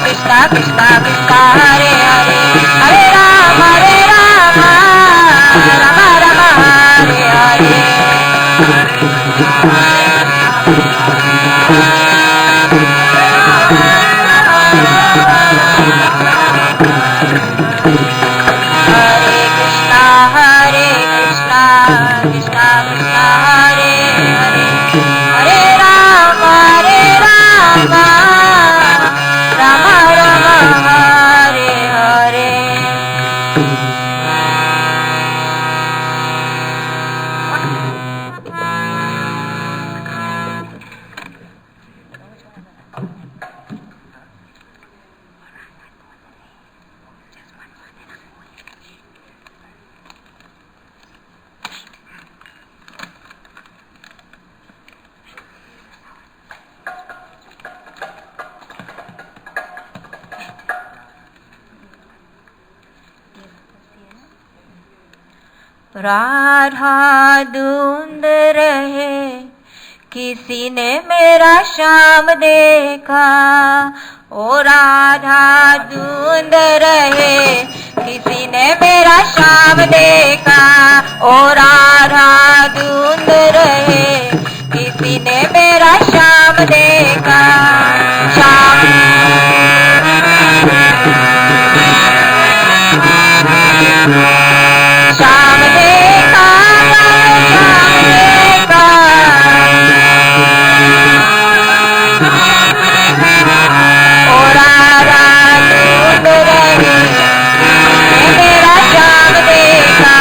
Krishna Krishna Krishna Hare Hare Hare Rama Rama Rama Hare Hare Krishna Krishna Hare Hare Hare Rama Rama Rama Hare Hare Radha धुंध रहे किसी ने मेरा श्याम देखा ओ राधा धुंध रहे किसी ने मेरा श्याम देखा ओ राधा धुंध रहे किसी ने मेरा श्याम देखा श्याम श्याम देखा ओ राधा धुंध रहे मेरा श्याम देखा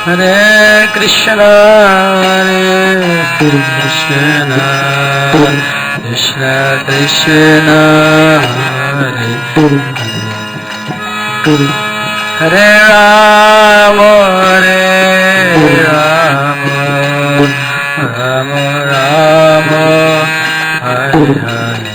Hare Krishna, Hare Krishna, Krishna Krishna, Hare Hare, Hare Rama, Hare Rama, Rama Rama, Hare Hare.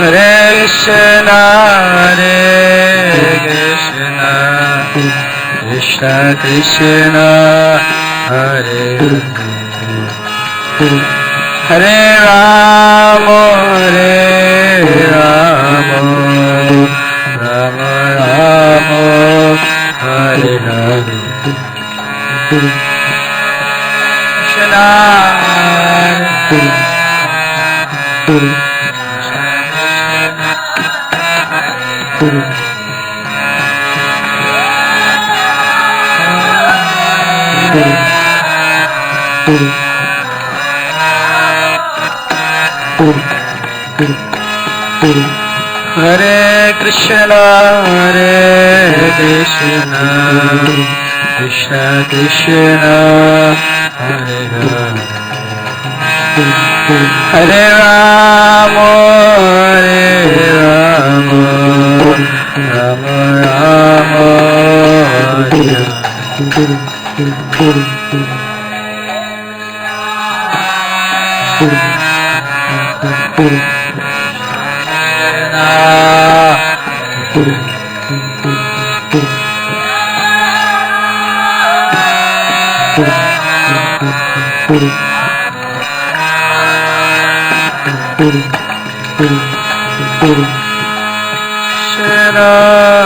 Hare Krishna, Hare Krishna, Krishna Krishna, Hare Hare, Hare Rama, Hare Rama, Rama Rama, Hare Hare, Krishna Hare Krishna, Hare Krishna, Krishna Krishna, Hare Hare, Hare Rama, Hare Rama, Rama Rama, Hare Hare.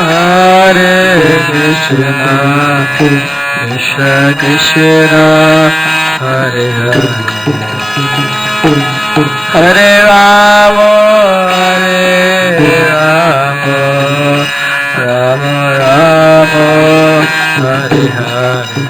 Hare Krishna, Krishna Krishna, Hare Hare, Hare Rama, Hare Rama, Rama Rama, Hare Hare.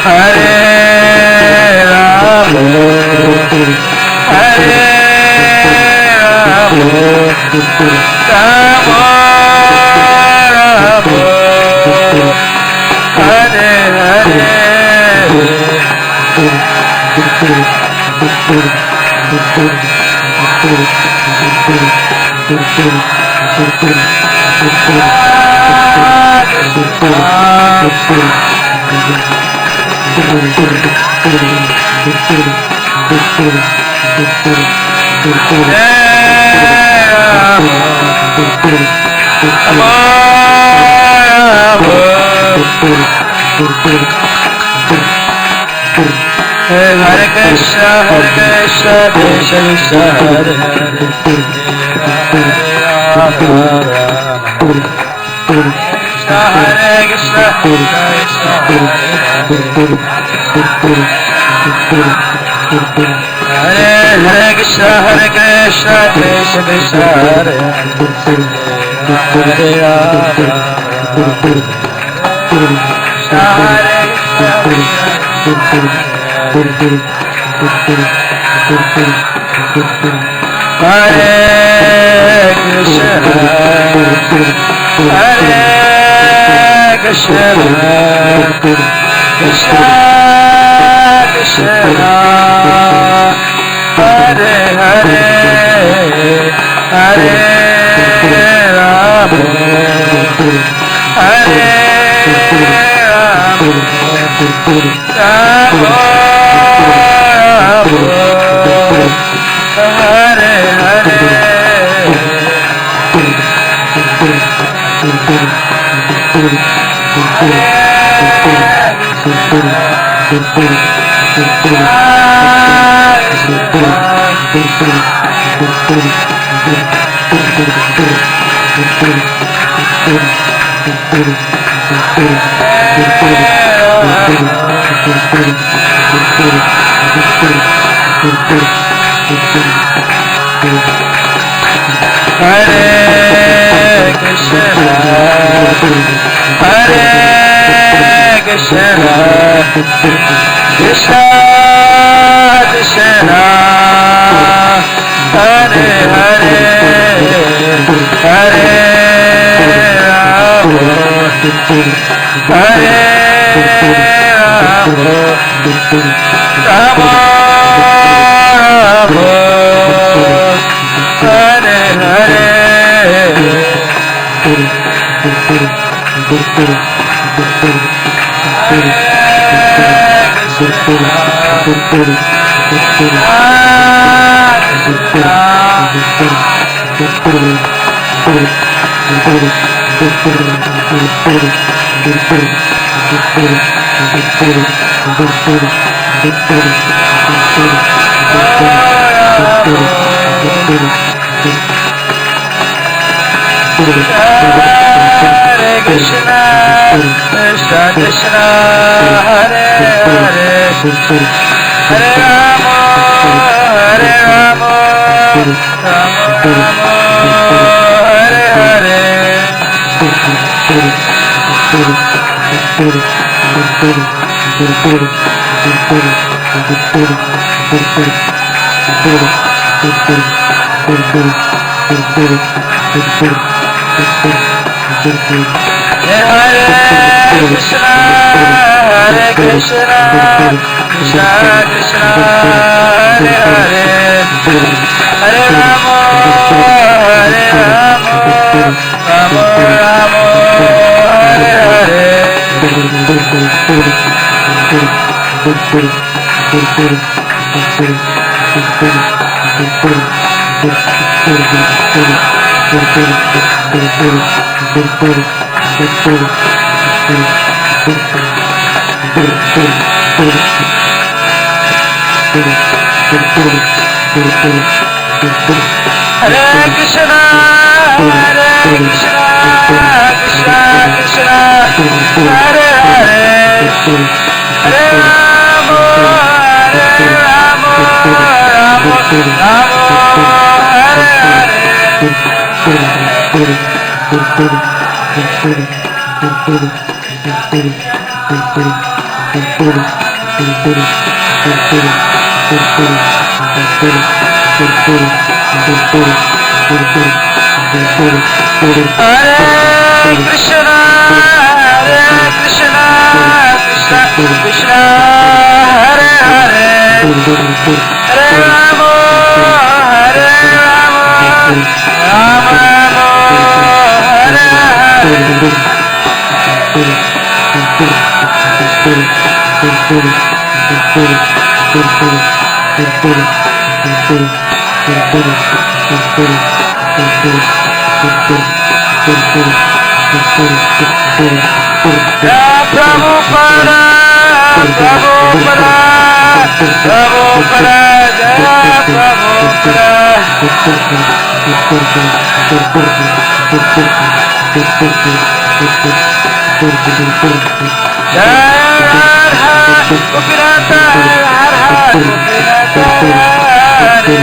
Hare Hare Krishna, Krishna Krishna, Hare Hare, Krishna Krishna, Hare Krishna, Hare Krishna, Krishna Krishna, Hare Krishna Krishna, Hare Hare, Hare Rama, Hare Rama, Rama Hare Hare. Hare Krishna, Hare Krishna, Krishna Krishna, Hare Hare, Hare Rama, Hare Rama, Rama Rama, Hare Hare. Hare Krishna, Krishna Krishna, Hare Hare, Hare Rama, Hare Rama, Rama Rama, Hare Hare. Hare Krishna, Hare Krishna, Krishna Krishna, Hare Hare, Hare Rama, Hare Rama, Rama Rama, Hare Hare. Hare Krishna, Hare Krishna, Krishna Krishna, Hare Hare, Hare Rama, Hare Rama, Rama Rama, Hare Hare. Hare Krishna, Hare Krishna, Krishna Krishna, Hare Hare, Hare Rama, Hare Rama, Rama Prabhupada, Prabhupada, Prabhupada, Jaya Jaya Radha, Gopinatha, Radha, Gopinatha, Hare.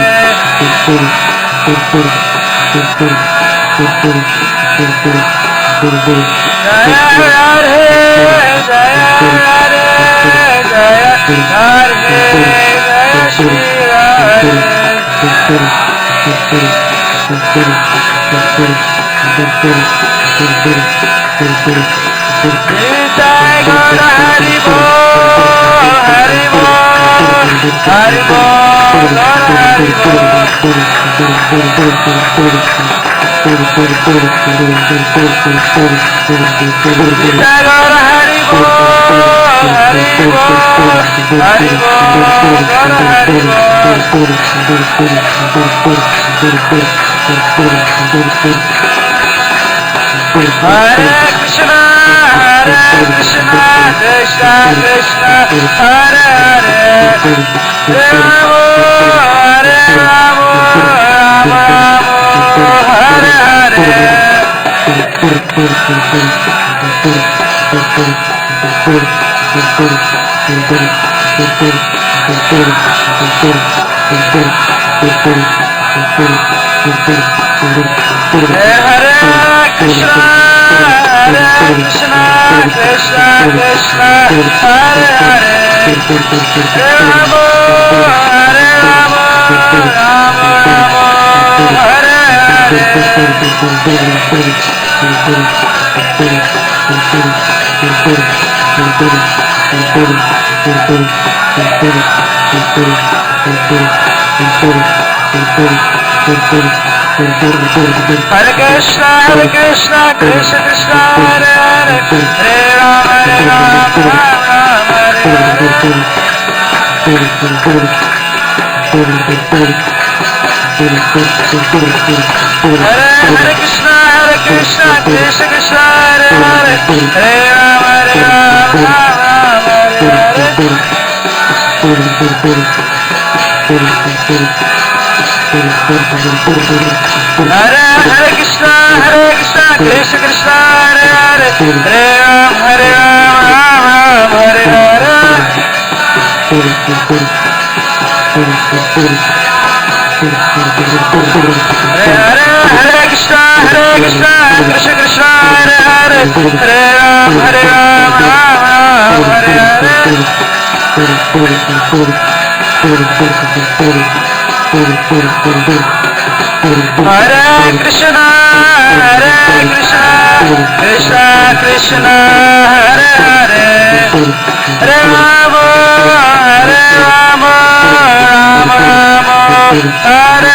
Jaya Radhe, Jaya Radhe, Jaya Radhe, Jaya Shri Radhe. Jai Gaur Hari Bol, Hari Bol, Hari Bol, Gaur Hari Bol. Jai Gaur Hari Bol, Hari Bol, Hari Bol, Gaur Hari Bol. Hare Krishna, Krishna Krishna, Hare Hare, Rama Hare Rama, Rama Hare Hare. Hare Krishna, Krishna Krishna, Hare Hare, Rama Hare Rama, Rama Hare Hare. Hare Krishna, Krishna Krishna, Hare Hare, Hare Rama, Rama Hare Hare. Hare Hare Krishna, Krishna Krishna, Hare Hare, Hare Rama, Rama Hare Hare. Hare Hare Krishna, Krishna Krishna, Hare Hare, Hare Rama, Rama Hare Hare. Hare Hare Krishna, Krishna Krishna, Hare Hare, Hare Rama, Rama Hare Hare. Hare Krishna, Krishna Krishna, Hare Hare, Hare Rama, Rama Hare Hare.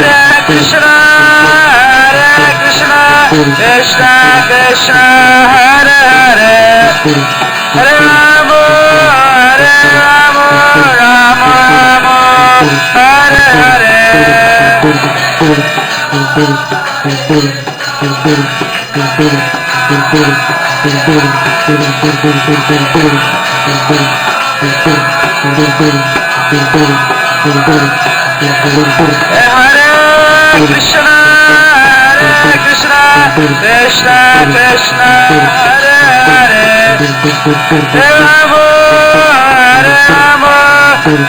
Hare Krishna, Krishna Krishna, Hare Hare, Hare Rama, Rama Hare Hare. Hare Krishna, Krishna Krishna, Hare Hare, Hare Rama,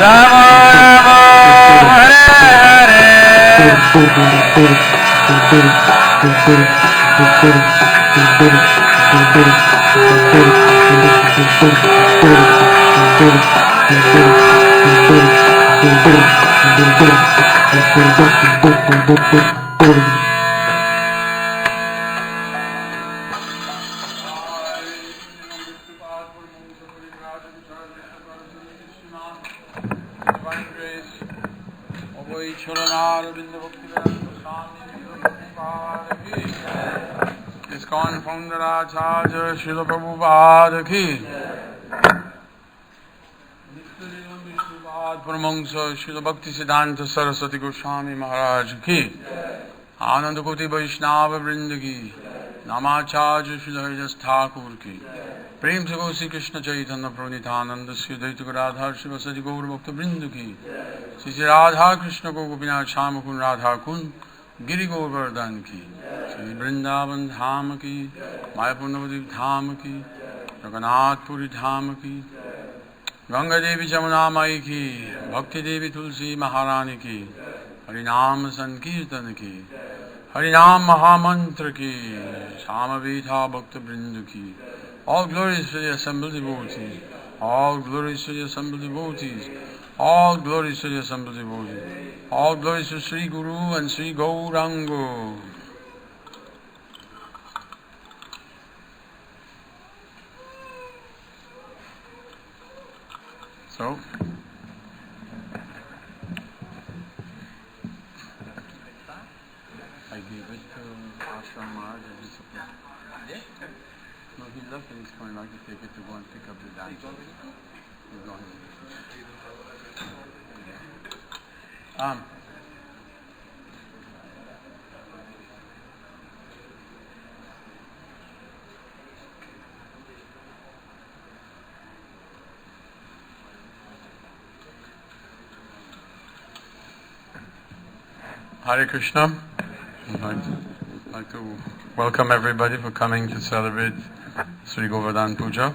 Rama Hare Hare. ISKCON founder Acharya Srila Prabhupada ki. Paramahansa Srila Bhakti Siddhanta Saraswati Goswami Maharaj ki. Anand Koti Vaishnava Vrinda ki. Namacharya Srila Haridas Thakur ki. Prem se Gosi Krishna Chaitanya Pranithananda Sri Daita Radha Sri Vasadi Gaur Bhakta Vrinda ki. Sri Radha Krishna Ko Gopinath Shama Kun Radha Kun Giri Govardhan ki. Sri Vrindavan Dham ki. Mayapur Navadip Dham ki. Jagannath Puri Dham ki. Ganga Devi Jamuna Mai ki. Bhakti Devi Tulsi Maharani ki. Harinam Sankirtan ki. Harinam Mahamantra ki. Samavita Bhakta Vrinda ki. All glories to the assembled devotees. All glories to the assembled devotees. All glories to the assembled devotees. All glories to Sri Guru and Sri Gauranga. So, I gave it to Ashram Maharaj and his support. No, he left and he's coming back to take it to go and pick up the dance. He's going. Hare Krishna. I'd like to welcome everybody for coming to celebrate Sri Govardhan Puja.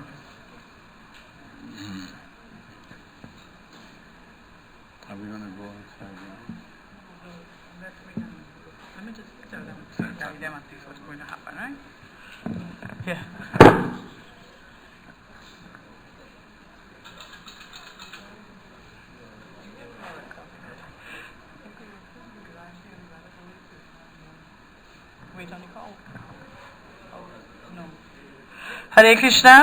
Are we going to go outside now? Let me just tell them at least what's going to happen, right? Yeah. Wait on the call. Oh, no. Hare Krishna.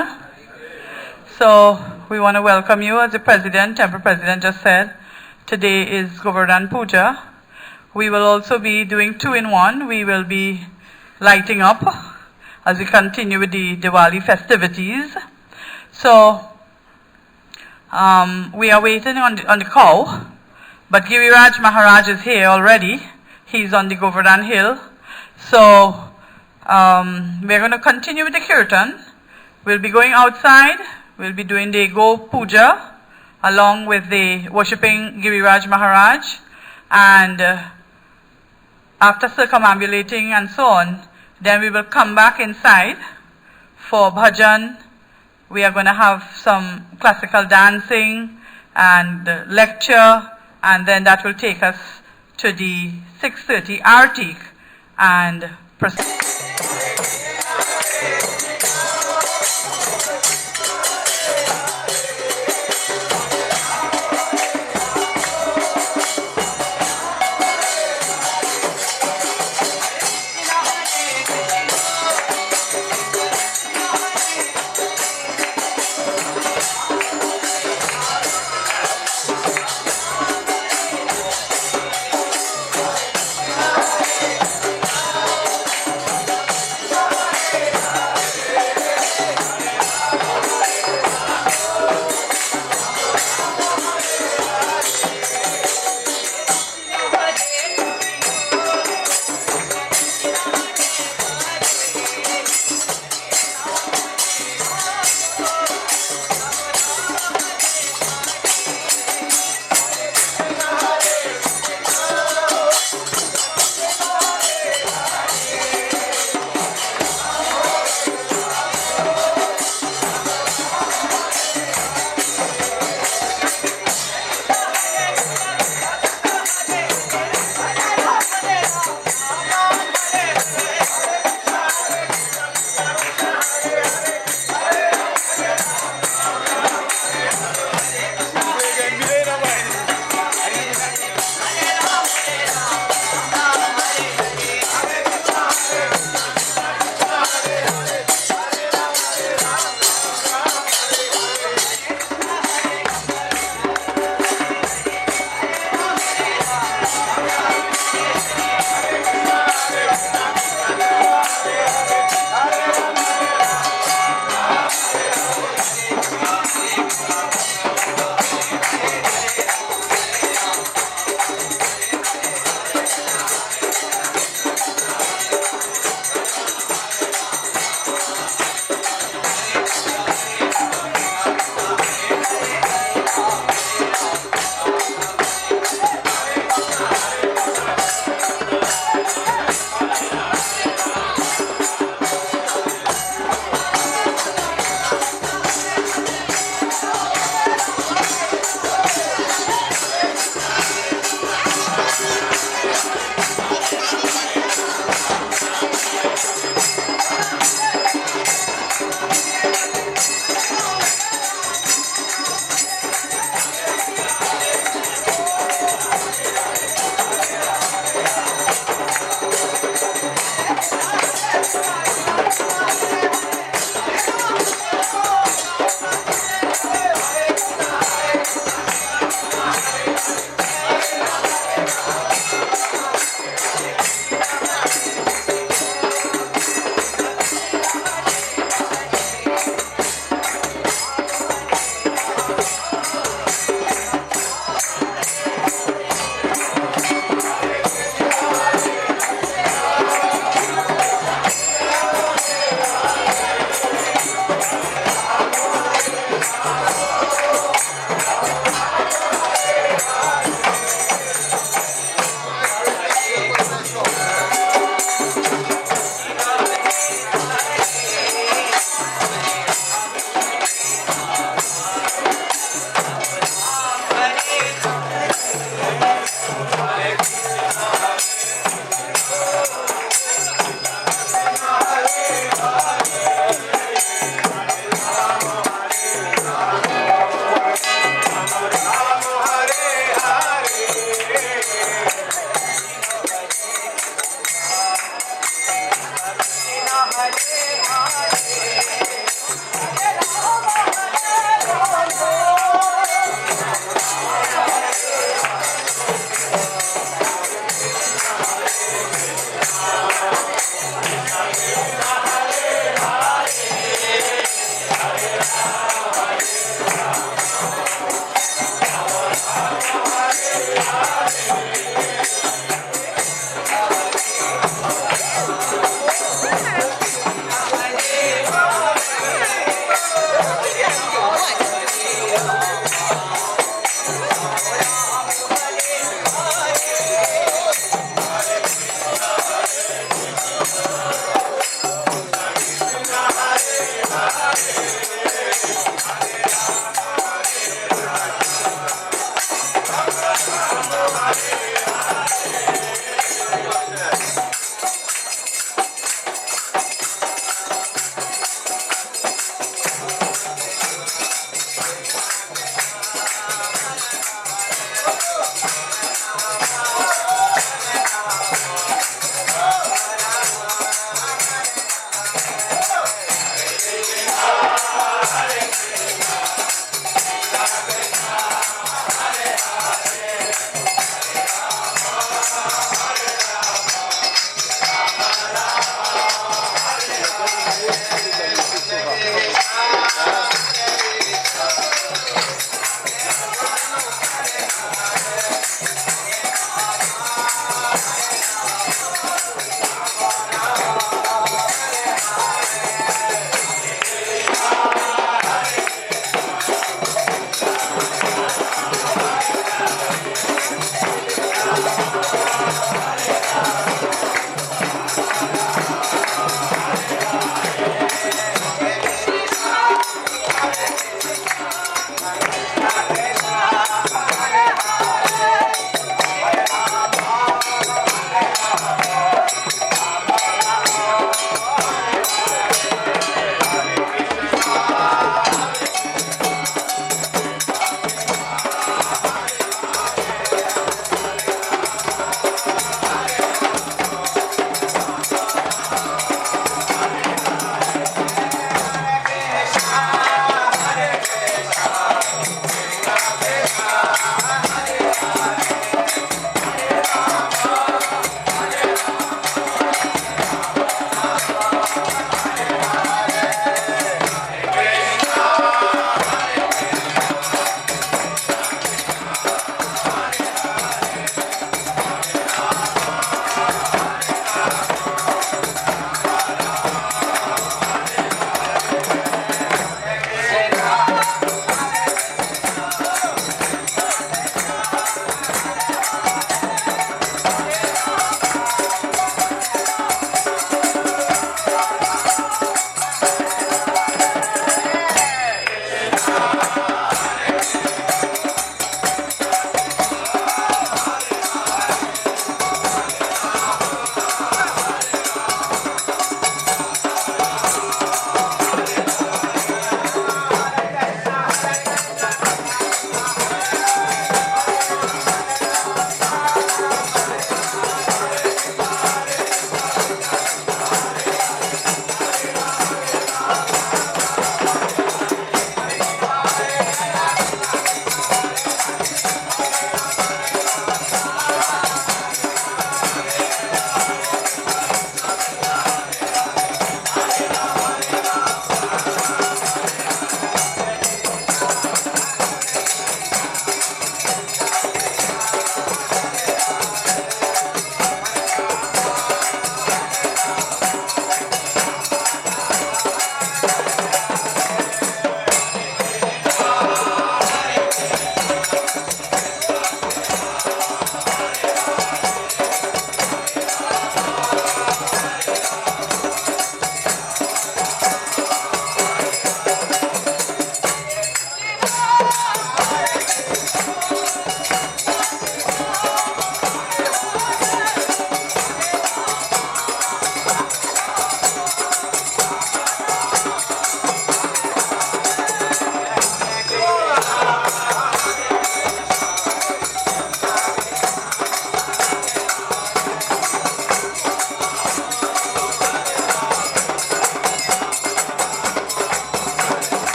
So, we want to welcome you as the President, Temple President just said. Today is Govardhan Puja. We will also be doing 2-in-1. We will be lighting up as we continue with the Diwali festivities. So, we are waiting on the cow, but Giriraj Maharaj is here already. He's on the Govardhan Hill. So, we're going to continue with the kirtan. We'll be going outside. We'll be doing the Go Puja along with the worshipping Giriraj Maharaj. And after circumambulating and so on, then we will come back inside for bhajan. We are going to have some classical dancing and lecture, and then that will take us to the 6:30 Artik and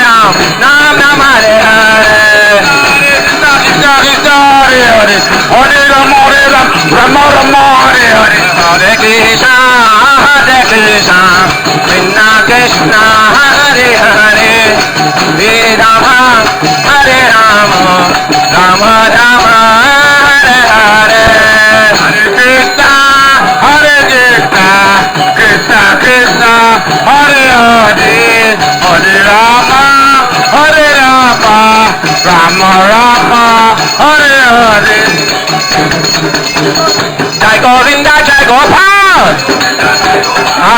Ram, Nam Nam Hare Hare. Krishna Krishna Hare Hare, Hare Rama Rama Rama Hare Hare. Hare Krishna Krishna Krishna Hare Hare, Hare Rama Hare Rama, Rama Rama Hare Hare. Hare Krishna Krishna Krishna Hare Hare, Hare Rama Rama Rama Hare Hare. Jai Govinda Jai Gopal,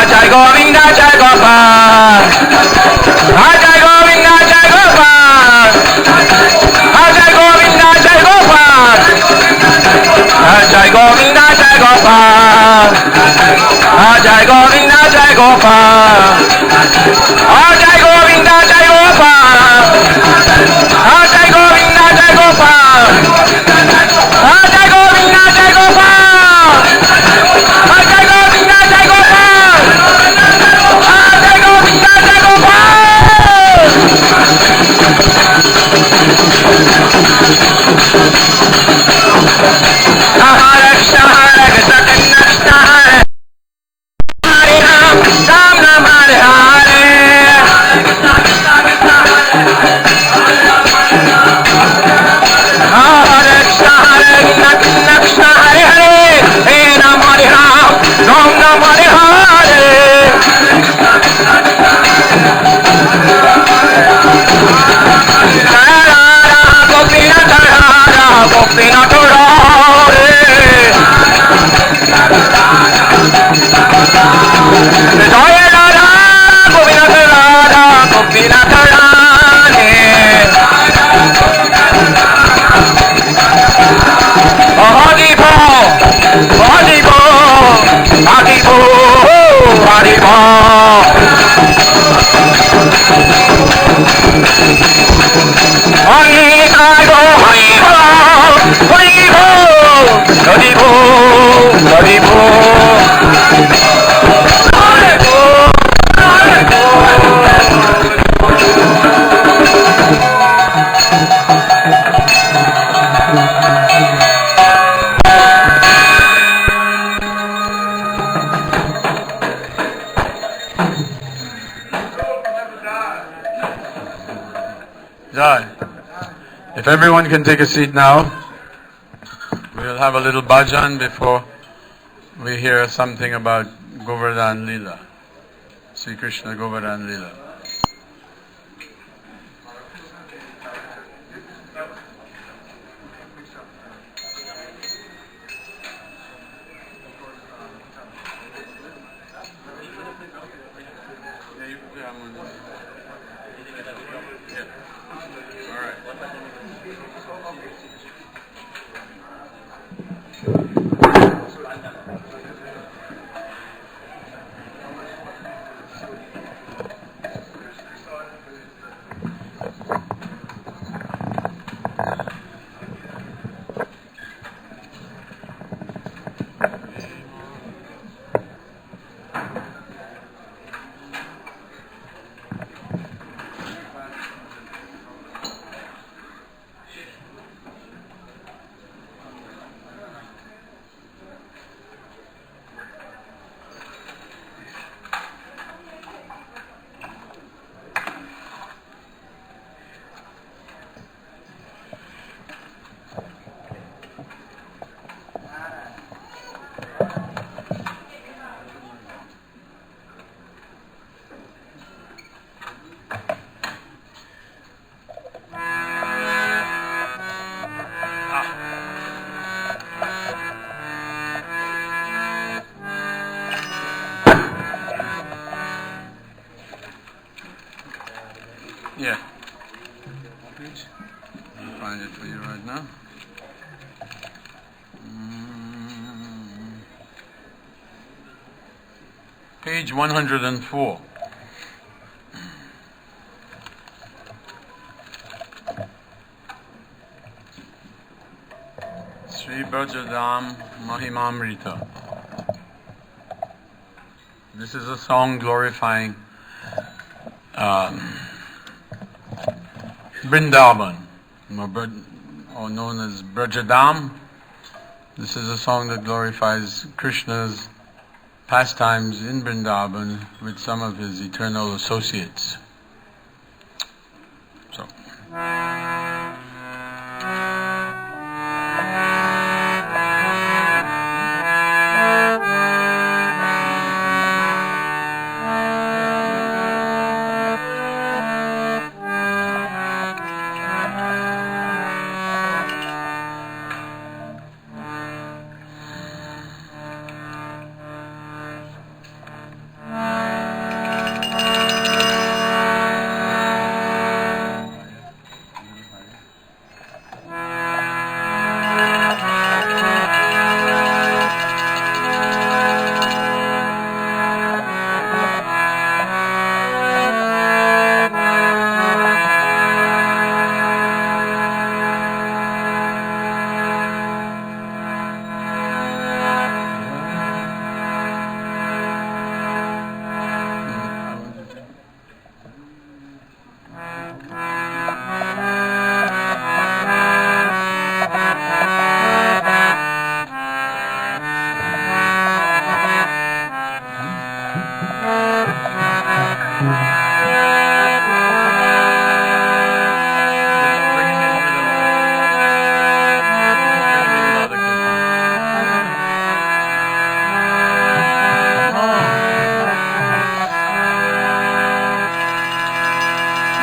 Jai Govinda Jai Gopal, Jai Govinda Jai Gopal, Jai Govinda Jai Gopal, Jai Govinda Jai Gopal, Jai Govinda Jai Gopal, Jai Govinda Jai Gopal, Jai Govinda Jai Gopal, Jai Govinda Jai Gopal, Jai Govinda Jai Gopal, Jai Govinda Jai Gopal. Hare Krishna Krishna Krishna Hare Hare Ram, Ram Ram Hare Hare. Hare Krishna Krishna Krishna Hare Hare, Hare Ram Hare Ram, Ram Ram Hare Hare. Gopinath Radha, Gopinath Radha, Jaya Radha, Gopinath Radha, Gopinath Radha. Haribo, Haribo, Haribo, Haribo. Haribo, Haribo, Haribo, Haribo, Haribo. Jai. If everyone can take a seat now, we'll have a little bhajan before we hear something about Govardhan Leela, Sri Krishna Govardhan Leela. Yeah. I'll find it for you right now. Page 104. Sri Brajadam Mahimamrita. This is a song glorifying Vrindavan, or known as Brajadam. This is a song that glorifies Krishna's pastimes in Vrindavan with some of his eternal associates. So.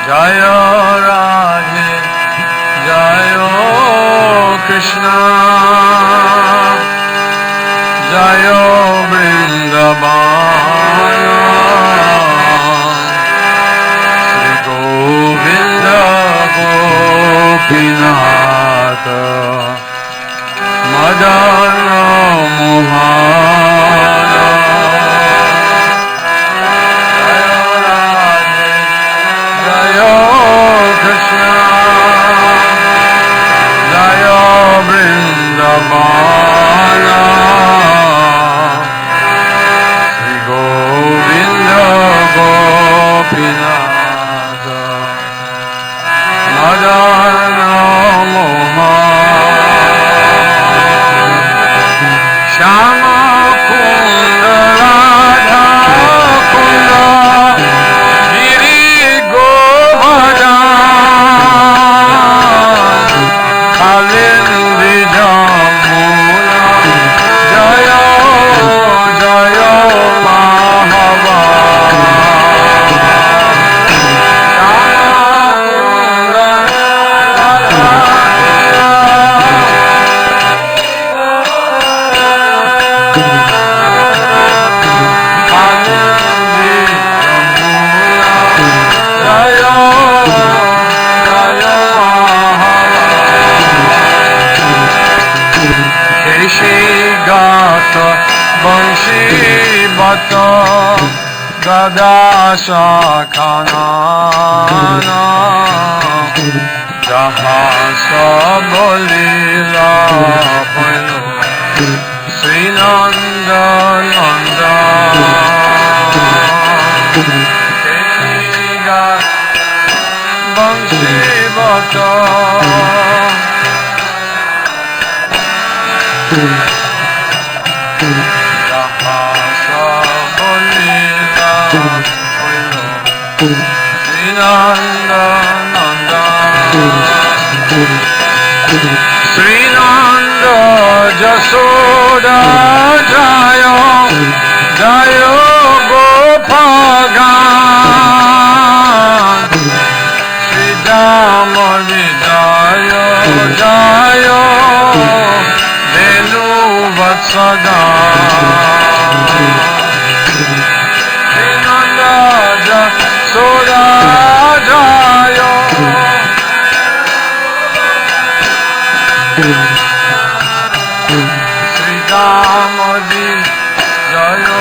Jayo Radhe, Jayo Krishna, Jayo Vrindavana, Sri Govinda Gopinatha, Madana Mohana. Krishna, Jaya Vrindavana, Sri Govinda Gopinatha, Madana Mohana, Shama Kunda Radha Kunda, Banshi Bhatta Gada Shakhanana Jaha Sabolila Pano Sri Nanda Nanda Keshiga Banshi Bhatta Nanda Nanda Sri Nanda Jasoda Jayo Jayo Gopagan Sri Damodi Jayo Jayo Venu Vatsadan Sri Nanda Jasoda Jayo Sri Damodi Jayo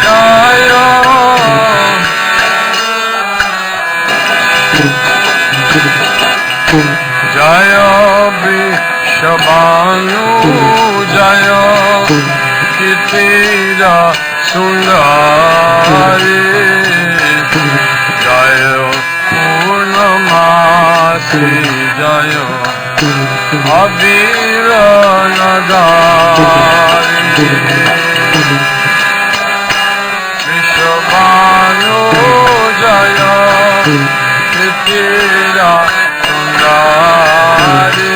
Jayo Jayo Vishabhanu Jayo Kitira Sundari Jayo Purnamasi Shri Jayo Abira Nadari Vishwabhanu Jaya Nitira Sundari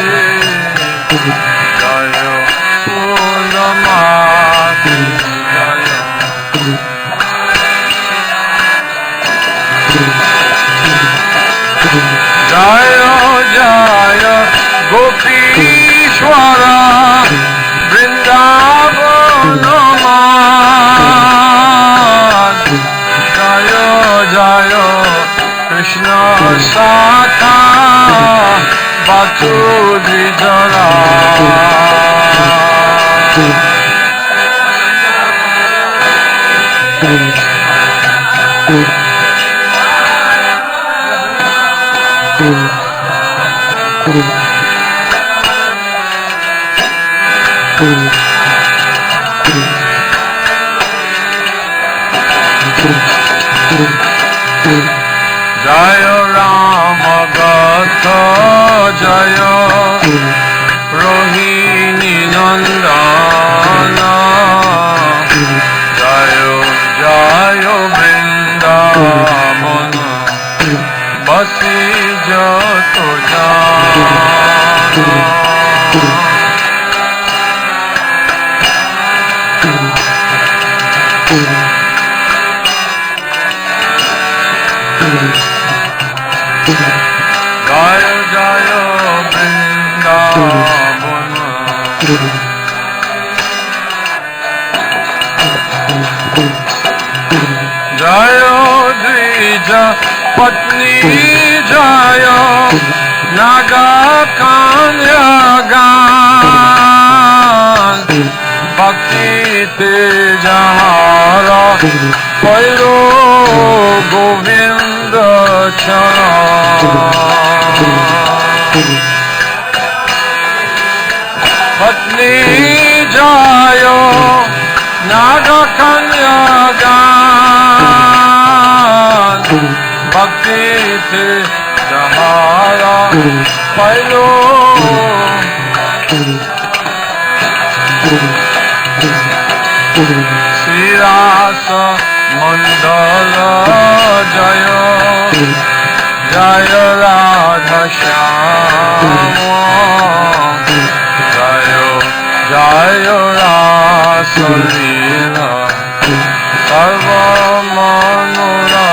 Jayo Purnamati Jayo Jayo Jayo Gopishwara Vrindavana Jayo Jayo Krishna Satha Batu Dvijara Jayo Rama Gatha Jayo Rohini Nandana Jayo Jayo Vrindavana Basi Jato Jana Jayo Jayo Vrindavana Jayo Dvija Patni Jayo Naga Kanyagan Bhakti Te Jahara Pairo Govinda Chara Patni Jayo Naga Kanyagan Bhakti Te Jahara Pailo Srirasa Mandala Jayo Jayo Radha Shyama Jayo Jayo Rasa Leela Sarva Manora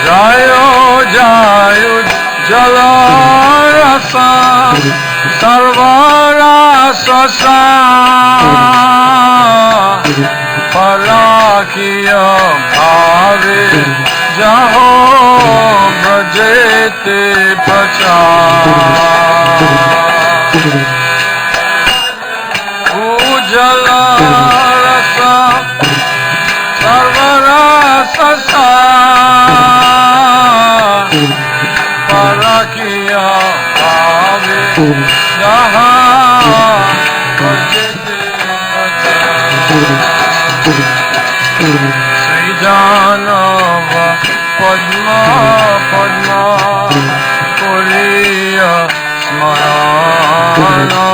Jayo Jayo Jala Rasa Sarva Rasa Sa Parakiya Bhave Jaho Brajete Pacha Ujala Rasa Sarva Rasa Sa Parakiya Bhave Jaha Bhajete Sri Janava Padma Padma Koriya Smarana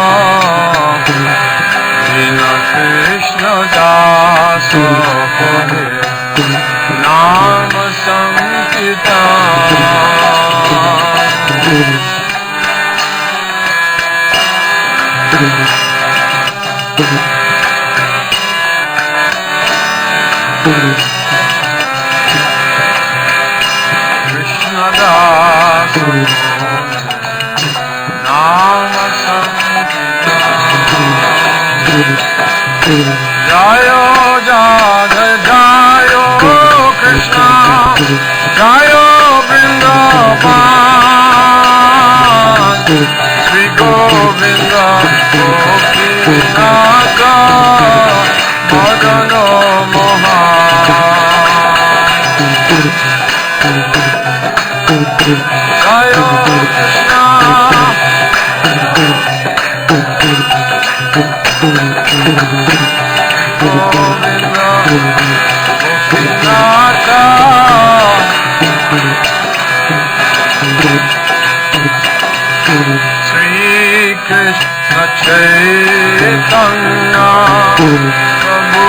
Dina Krishna Dasa Kore Nama Sankirtan Krishna Das Nama Sankirtan Jayo Jadha Jayo Krishna Jayo Vrindavan Sri Govinda Gopinatha Madano Moha Jaya Krishna Govinda Gopinatha Sri Krishna Chaitanya Prabhu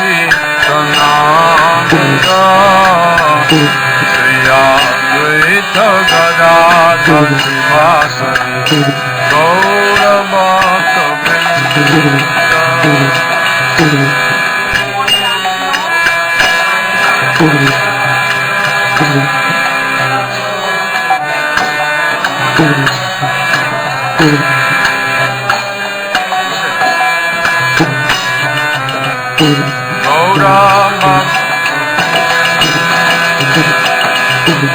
Nityananda Sri Advaita Gadadhar Srivasadi Gaura Bhakta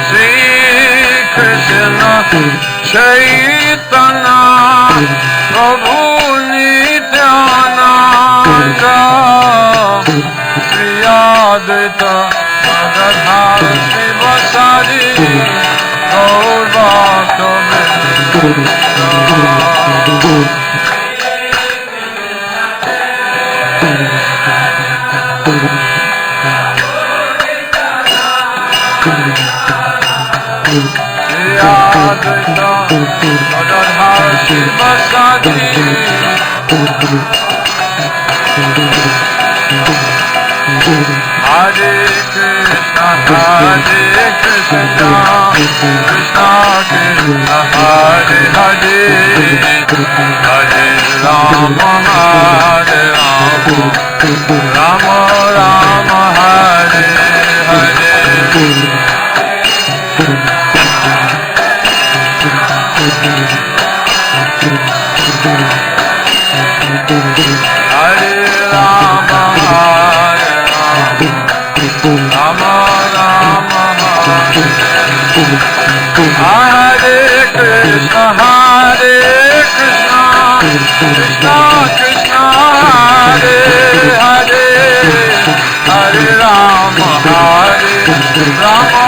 Sri Krishna Chaitanya Prabhu Nityananda Sri Advaita Gadadhar Srivasadi Gaur Bhakta Hare Krishna, Krishna Krishna, Hare Hare, Hare Rama, Hare Rama, Rama Rama, Hare Hare. Hare Rama, Hare Rama, Rama Rama, Hare Krishna, Krishna Krishna, Hare Hare, Hare Rama, Hare Rama,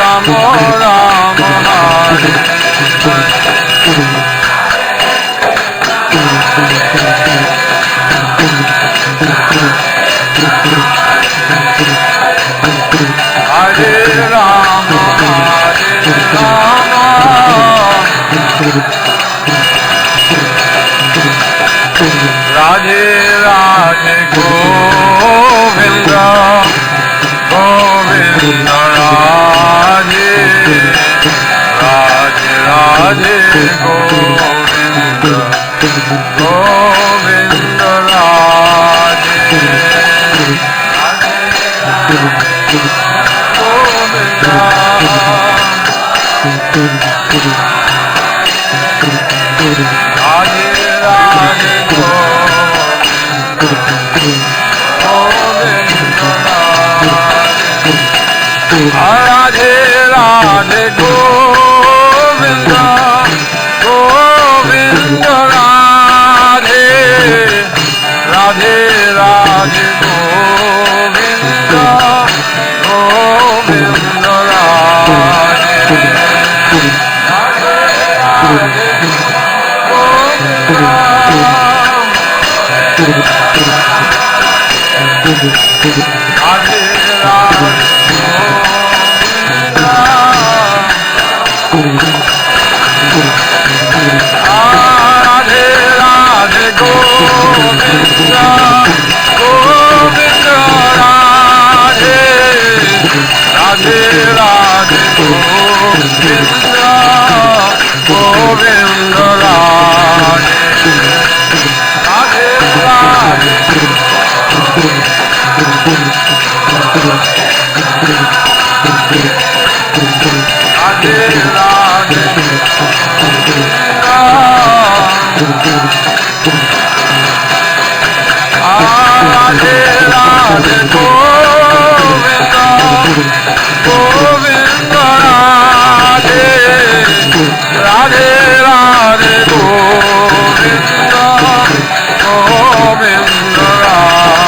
Rama Rama, Hare Hare Rama, Hare Rama, Radhe Radhe Govinda, Govinda Radhe, Radhe Radhe Govinda, Govinda Radhe, Govinda. Radhe Radhe Govinda, Govinda Radhe, Radhe Govinda, Govinda Radhe, Radhe Radhe Govinda, Govinda Radhe, Radhe Radhe Radhe Radhe Govinda, Govinda Radhe, Radhe Radhe Govinda, Govinda Radhe, Radhe Radhe Radhe Radhe Radhe Radhe Govinda, Govinda Radhe, Radhe Radhe Govinda, Govinda Radhe.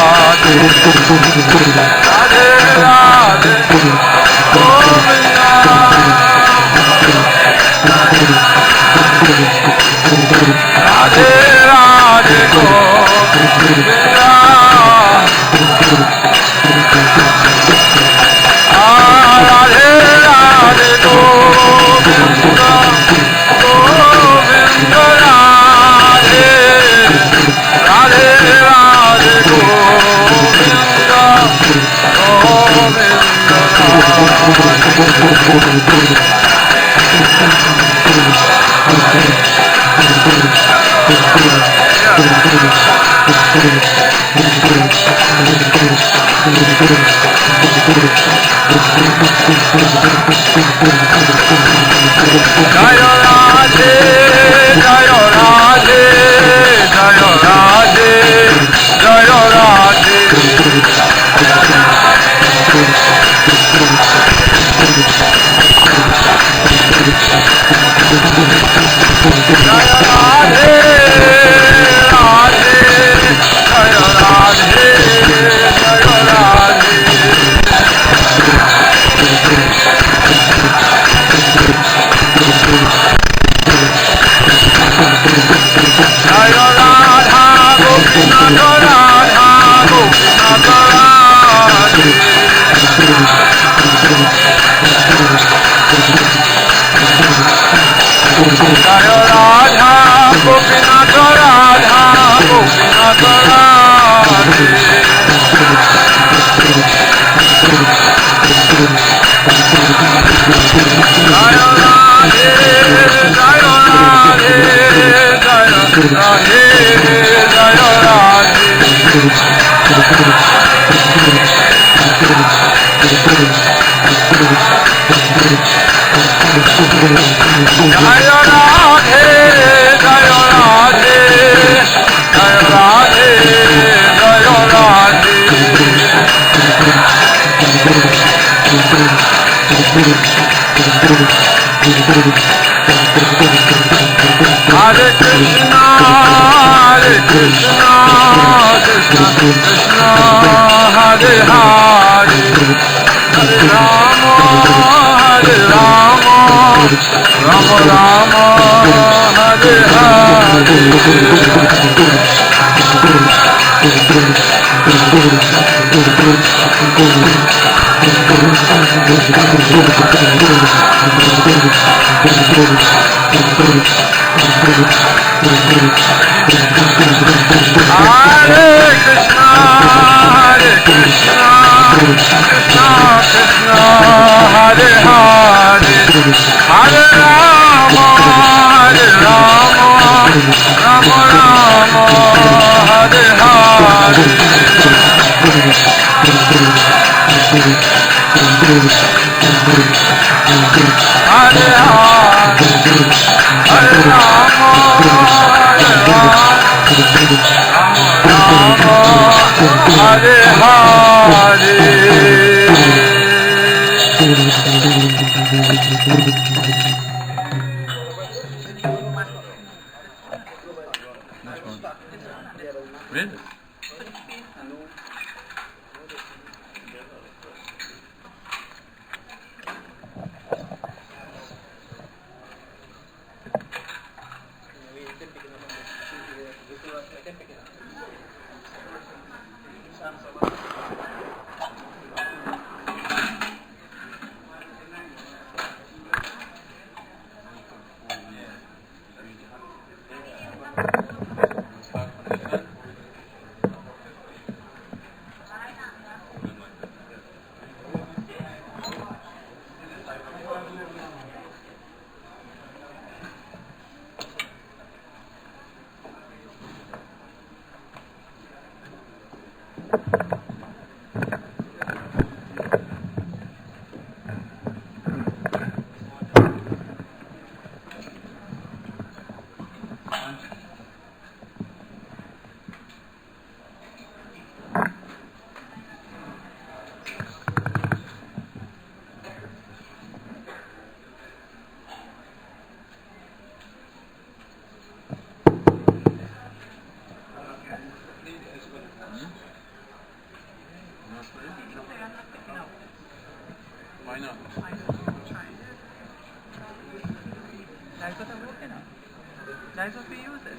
That's what we use it.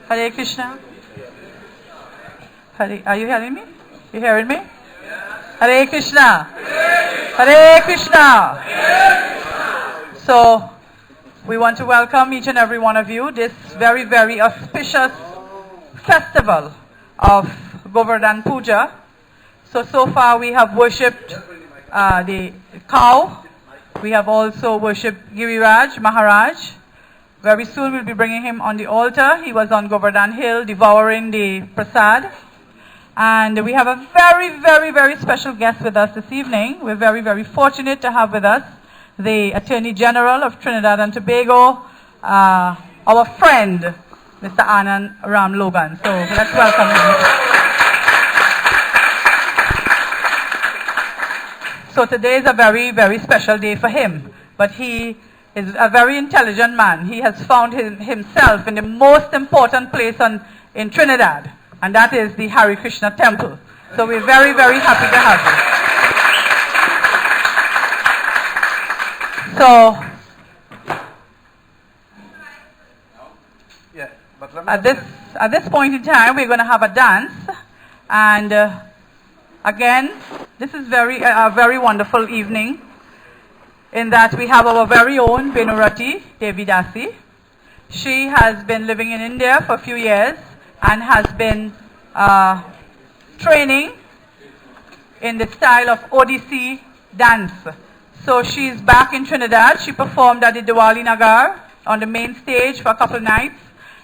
Hare Krishna. Hare, are you hearing me? You hearing me? Hare Krishna. Hare Krishna. So, we want to welcome each and every one of you this very, very auspicious festival of Govardhan Puja. So far we have worshipped the cow. We have also worshipped Giriraj Maharaj. Very soon we'll be bringing him on the altar. He was on Govardhan Hill devouring the prasad. And we have a very, very, very special guest with us this evening. We're very, very fortunate to have with us the Attorney General of Trinidad and Tobago, our friend, Mr. Anand Ramlogan. So let's welcome him. So today is a very, very special day for him. But he is a very intelligent man. He has found himself in the most important place in Trinidad. And that is the Hare Krishna temple. So we're very, very happy to have you. So, at this point in time, we're going to have a dance. And again, this is a very wonderful evening in that we have our very own Venurati Devidasi. She has been living in India for a few years and has been training in the style of Odissi dance. So she's back in Trinidad. She performed at the Diwali Nagar on the main stage for a couple of nights.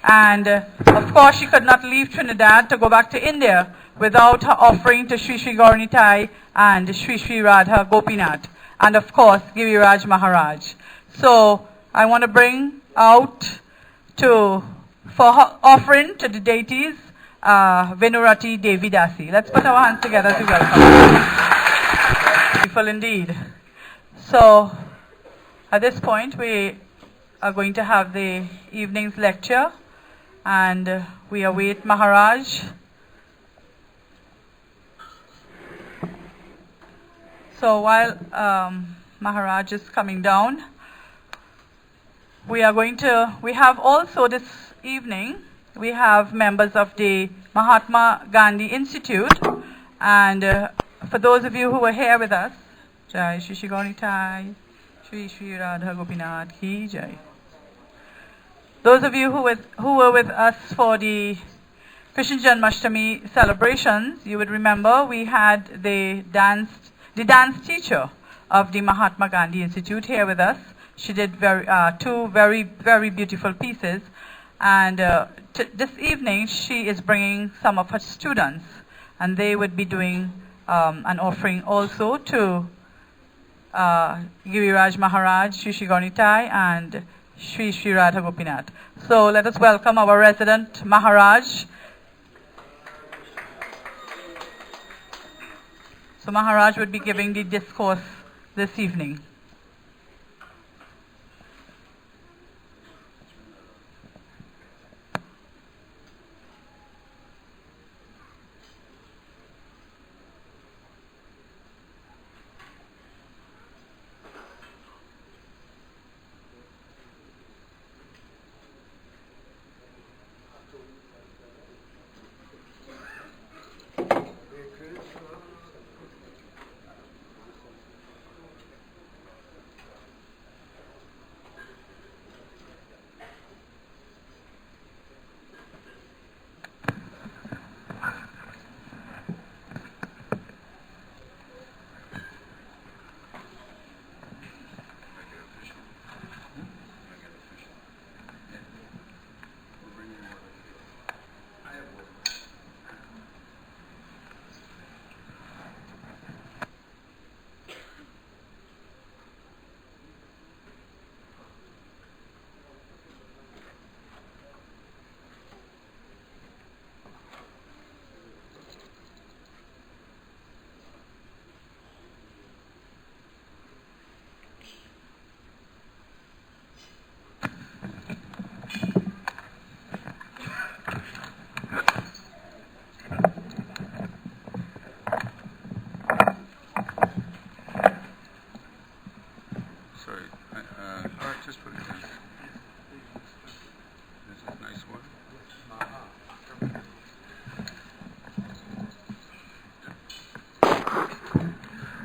And of course she could not leave Trinidad to go back to India without her offering to Sri Sri Gauranitai and Sri Sri Radha Gopinath. And of course Giriraj Maharaj. So I want to bring out for her offering to the deities, Venurati Devidasi. Let's put our hands together to welcome her. Beautiful indeed. So, at this point, we are going to have the evening's lecture, and we await Maharaj. So, while Maharaj is coming down, we have also this evening, we have members of the Mahatma Gandhi Institute, and for those of you who were here with us, Jai Shri Shri Gauranitai, Shri Shri Radha Gopinath Ki Jai. Those of you who were with us for the Krishna Janmashtami celebrations, you would remember we had the dance teacher of the Mahatma Gandhi Institute here with us. She did two very, very beautiful pieces. And this evening, she is bringing some of her students, and they would be doing an offering also to Giriraj Maharaj, Sri Sri Gauranitai, and Sri Sri Radha Gopinath. So let us welcome our resident Maharaj. So Maharaj would be giving the discourse this evening.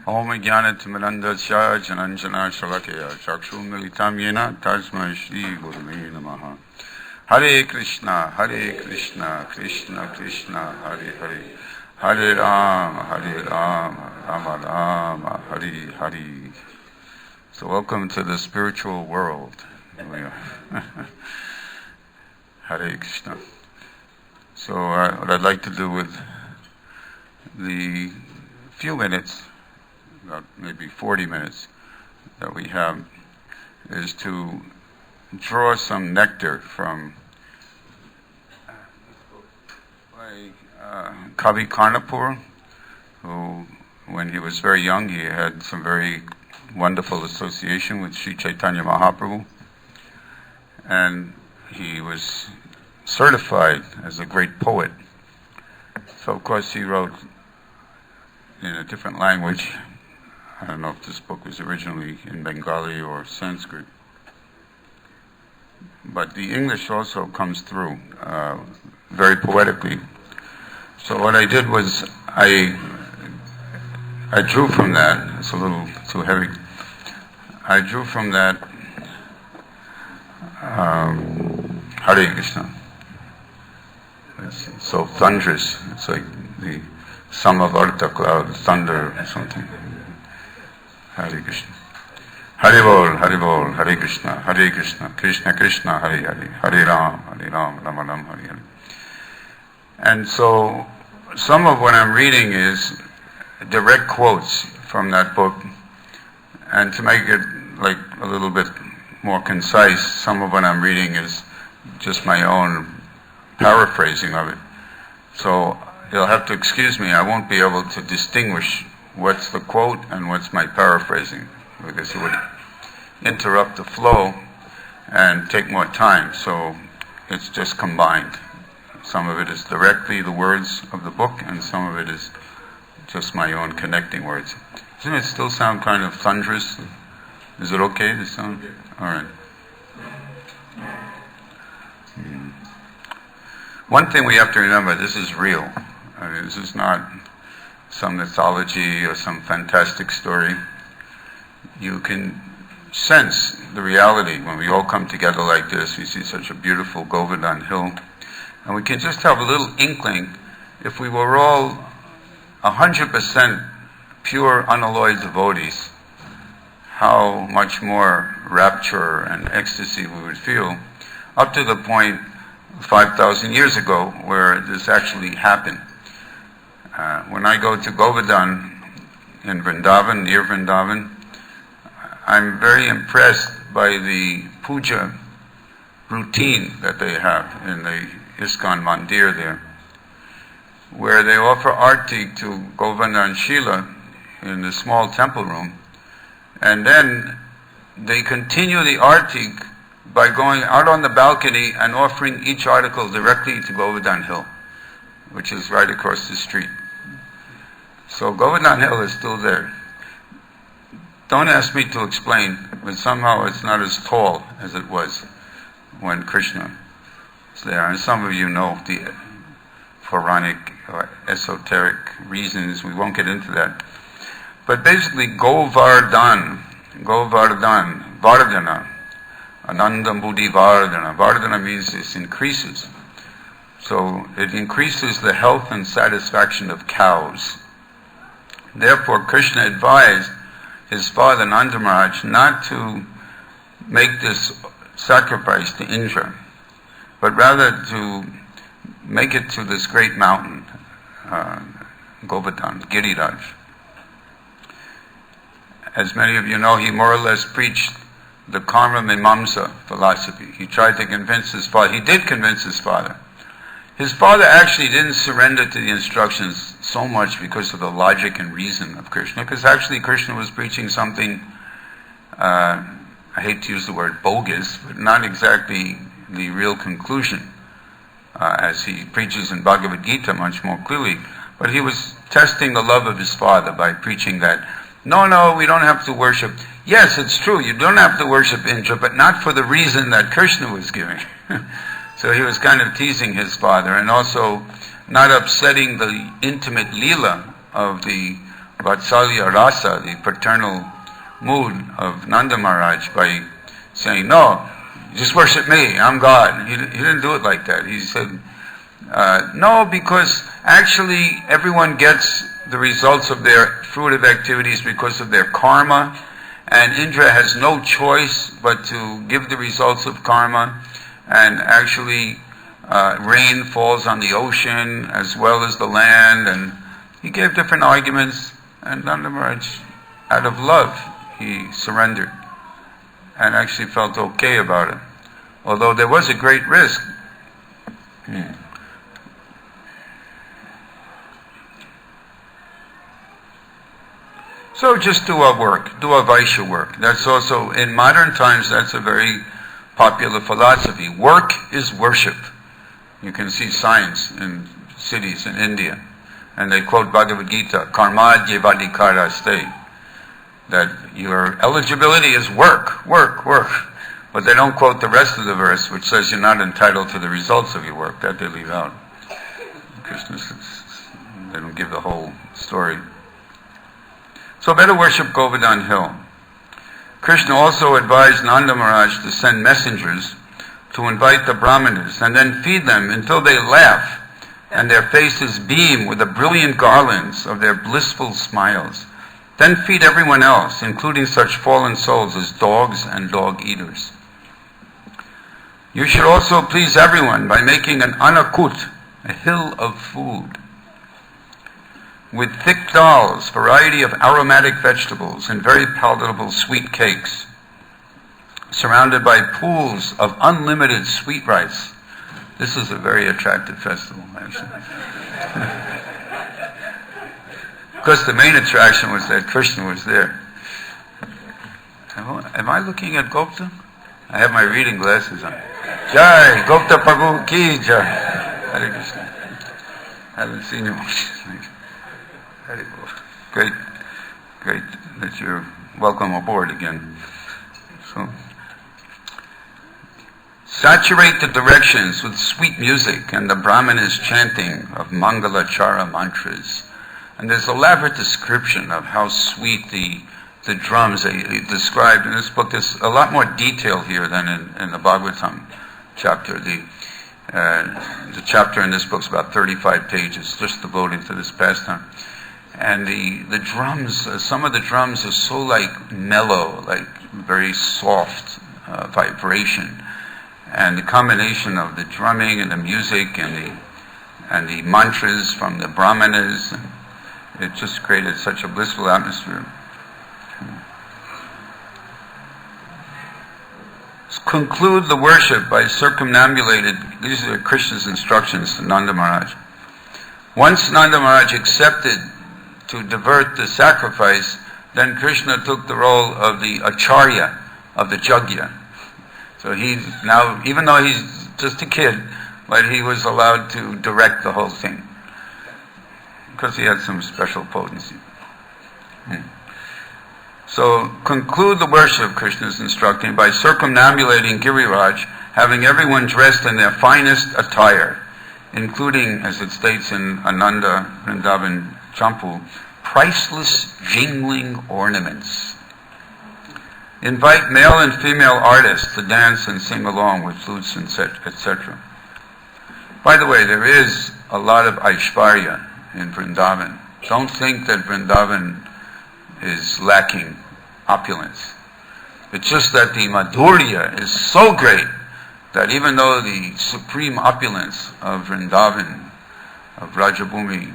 Om Jnanatimirandasya Jananjana Shalakaya Chakshum Militam Yena Tasmai Shri Gurave Namaha. Hare Krishna, Krishna Krishna, Hare Hare, Hare Rama, Rama Rama, Hare Hare. So welcome to the spiritual world. Hare Krishna. So what I'd like to do with the few minutes, about maybe 40 minutes that we have, is to draw some nectar from Kavi Karnapur, who, when he was very young, he had some very wonderful association with Sri Chaitanya Mahaprabhu, and he was certified as a great poet. So of course he wrote in a different language. I don't know if this book was originally in Bengali or Sanskrit, but the English also comes through very poetically. So what I did was I drew from that. It's a little too heavy. I drew from that Hare Krishna. It's so thunderous. It's like the Samavarta cloud, thunder or something. Hare Krishna. Hare Bol, Hare Krishna, Krishna Krishna, Hare Hare, Hare Ram, Rama Ram, Hare Hare. And so some of what I'm reading is direct quotes from that book, and to make it like a little bit more concise, some of what I'm reading is just my own paraphrasing of it. So you'll have to excuse me, I won't be able to distinguish what's the quote and what's my paraphrasing, because it would interrupt the flow and take more time, so it's just combined. Some of it is directly the words of the book, and some of it is just my own connecting words. Doesn't it still sound kind of thunderous? Is it okay to sound? All right. One thing we have to remember, this is real. I mean, this is not some mythology or some fantastic story. You can sense the reality when we all come together like this. We see such a beautiful Govardhan hill, and we can just have a little inkling. If we were all 100% pure, unalloyed devotees, how much more rapture and ecstasy we would feel, up to the point 5,000 years ago where this actually happened. When I go to Govardhan in Vrindavan, near Vrindavan, I'm very impressed by the puja routine that they have in the ISKCON Mandir there, where they offer arti to Govardhan Shila in the small temple room, and then they continue the arti by going out on the balcony and offering each article directly to Govardhan Hill, which is right across the street. So Govardhan Hill is still there. Don't ask me to explain, but somehow it's not as tall as it was when Krishna was there. And some of you know the Puranic or esoteric reasons. We won't get into that. But basically, Govardhan, Vardhana, Anandam Buddhi Vardhana. Vardhana means this increases. So it increases the health and satisfaction of cows. Therefore, Krishna advised his father Nanda Maharaj not to make this sacrifice to Indra, but rather to make it to this great mountain, Govardhan, Giriraj. As many of you know, he more or less preached the karma mimamsa philosophy. He tried to convince his father. He did convince his father. His father actually didn't surrender to the instructions so much because of the logic and reason of Krishna, because actually Krishna was preaching something, I hate to use the word bogus, but not exactly the real conclusion, as he preaches in Bhagavad Gita much more clearly. But he was testing the love of his father by preaching that, no, we don't have to worship. Yes, it's true, you don't have to worship Indra, but not for the reason that Krishna was giving. So he was kind of teasing his father, and also not upsetting the intimate lila of the Vatsalya Rasa, the paternal mood of Nanda Maharaj, by saying, no, just worship me, I'm God. He didn't do it like that. He said, no, because actually everyone gets the results of their fruitive activities because of their karma, and Indra has no choice but to give the results of karma, and actually rain falls on the ocean as well as the land, and he gave different arguments, and Nanda Maharaj, out of love, he surrendered and actually felt okay about it, although there was a great risk. So just do our work, do our Vaishya work. That's also, in modern times, that's a very popular philosophy. Work is worship. You can see signs in cities in India, and they quote Bhagavad Gita, karma jivadikara stay, that your eligibility is work, work, work. But they don't quote the rest of the verse, which says you're not entitled to the results of your work. That they leave out. Krishna says, they don't give the whole story. So better worship Govardhan Hill. Krishna also advised Nanda Maharaj to send messengers to invite the Brahmanas and then feed them until they laugh and their faces beam with the brilliant garlands of their blissful smiles. Then feed everyone else, including such fallen souls as dogs and dog-eaters. You should also please everyone by making an anakut, a hill of food, with thick dals, variety of aromatic vegetables, and very palatable sweet cakes, surrounded by pools of unlimited sweet rice. This is a very attractive festival, actually. Because the main attraction was that Krishna was there. Am I looking at Gopta? I have my reading glasses on. Jai, Gopta Prabhu ki jai. Hare Krishna. Haven't seen you much. Great that you're welcome aboard again. So, saturate the directions with sweet music and the Brahmanas chanting of Mangalachara mantras. And there's elaborate description of how sweet the drums they described in this book. There's a lot more detail here than in the Bhagavatam chapter. The chapter in this book is about 35 pages, just devoted to this pastime. And the drums, some of the drums are so like mellow, like very soft vibration. And the combination of the drumming and the music and the mantras from the Brahmanas, it just created such a blissful atmosphere. Conclude the worship by circumambulated. These are Krishna's instructions to Nanda Maharaj. Once Nanda Maharaj accepted to divert the sacrifice, then Krishna took the role of the acharya, of the jagya. So he now, even though he's just a kid, but he was allowed to direct the whole thing, because he had some special potency. So conclude the worship, Krishna is instructing, by circumambulating Giriraj, having everyone dressed in their finest attire, including, as it states in Ananda Vrindavan Champu, priceless jingling ornaments. Invite male and female artists to dance and sing along with flutes, etc. By the way, there is a lot of Aishvarya in Vrindavan. Don't think that Vrindavan is lacking opulence. It's just that the Madhurya is so great that even though the supreme opulence of Vrindavan, of Rajabhumi,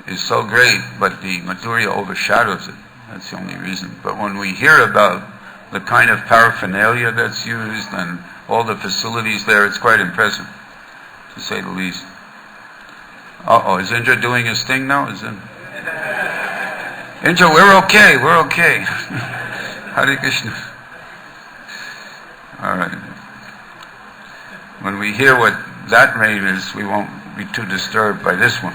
is so great, but the Madhurya overshadows it. That's the only reason. But when we hear about the kind of paraphernalia that's used and all the facilities there, it's quite impressive, to say the least. Is Indra doing his thing now? Indra, we're okay. Hare Krishna. All right. When we hear what that rain is, we won't be too disturbed by this one.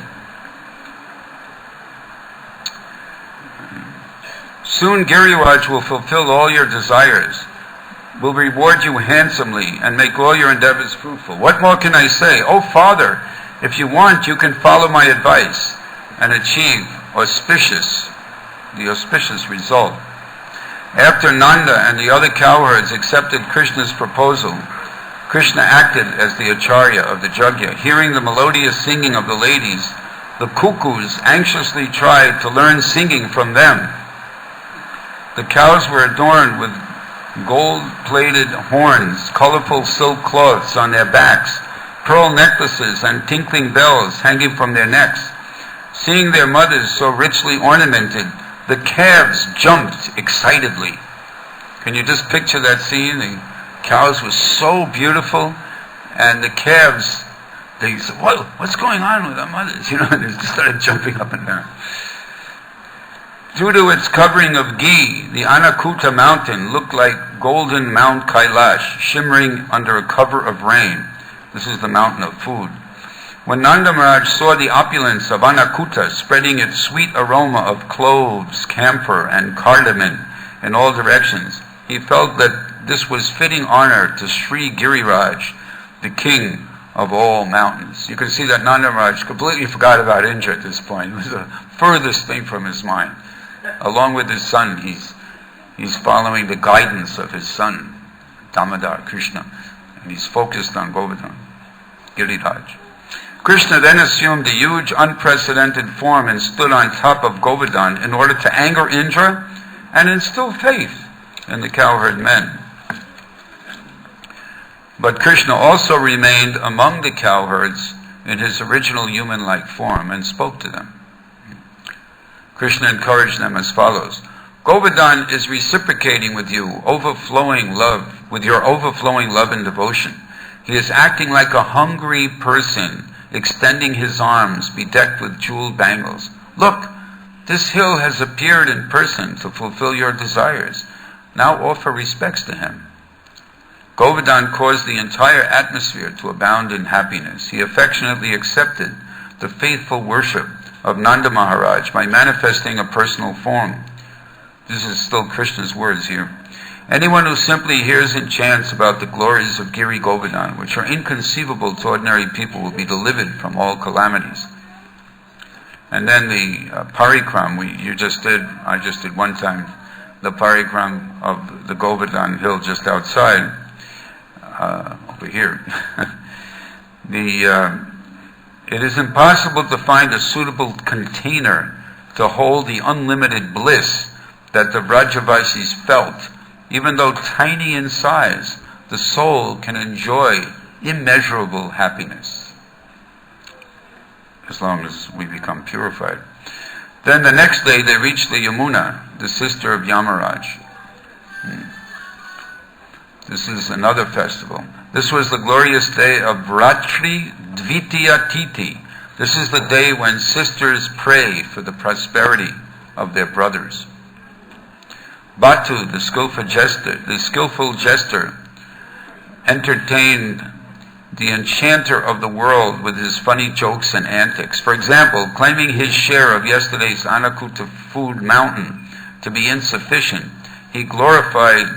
Soon Giriraj will fulfill all your desires, will reward you handsomely, and make all your endeavors fruitful. What more can I say? Oh, Father, if you want, you can follow my advice and achieve auspicious the auspicious result. After Nanda and the other cowherds accepted Krishna's proposal, Krishna acted as the acharya of the yajna. Hearing the melodious singing of the ladies, the cuckoos anxiously tried to learn singing from them. The cows were adorned with gold-plated horns, colorful silk cloths on their backs, pearl necklaces and tinkling bells hanging from their necks. Seeing their mothers so richly ornamented, the calves jumped excitedly. Can you just picture that scene? The cows were so beautiful, and the calves, they said, what's going on with our mothers? You know, they just started jumping up and down. Due to its covering of ghee, the Anakuta mountain looked like golden Mount Kailash, shimmering under a cover of rain. This is the mountain of food. When Nanda Maharaj saw the opulence of Anakuta spreading its sweet aroma of cloves, camphor, and cardamom in all directions, he felt that this was fitting honor to Sri Giriraj, the king of all mountains. You can see that Nanda Maharaj completely forgot about Indra at this point. It was the furthest thing from his mind. Along with his son, he's following the guidance of his son, Damodar Krishna, and he's focused on Govardhan, Giriraj. Krishna then assumed a huge, unprecedented form and stood on top of Govardhan in order to anger Indra and instill faith in the cowherd men. But Krishna also remained among the cowherds in his original human-like form and spoke to them. Krishna encouraged them as follows: Govardhan is reciprocating with you, with your overflowing love and devotion. He is acting like a hungry person, extending his arms, bedecked with jeweled bangles. Look, this hill has appeared in person to fulfill your desires. Now offer respects to him. Govardhan caused the entire atmosphere to abound in happiness. He affectionately accepted the faithful worship of Nanda Maharaj by manifesting a personal form. This is still Krishna's words here. Anyone who simply hears in chants about the glories of Giri Govardhan, which are inconceivable to ordinary people, will be delivered from all calamities. And then the parikram, I just did one time, the parikram of the Govardhan hill just outside, over here. It is impossible to find a suitable container to hold the unlimited bliss that the Vrajavasis felt. Even though tiny in size, the soul can enjoy immeasurable happiness as long as we become purified. Then the next day they reached the Yamuna, the sister of Yamaraj. This is another festival. This was the glorious day of Ratri Dvitiya Titi. This is the day when sisters pray for the prosperity of their brothers. Batu, the skillful jester, entertained the enchanter of the world with his funny jokes and antics. For example, claiming his share of yesterday's Anakuta food mountain to be insufficient, he glorified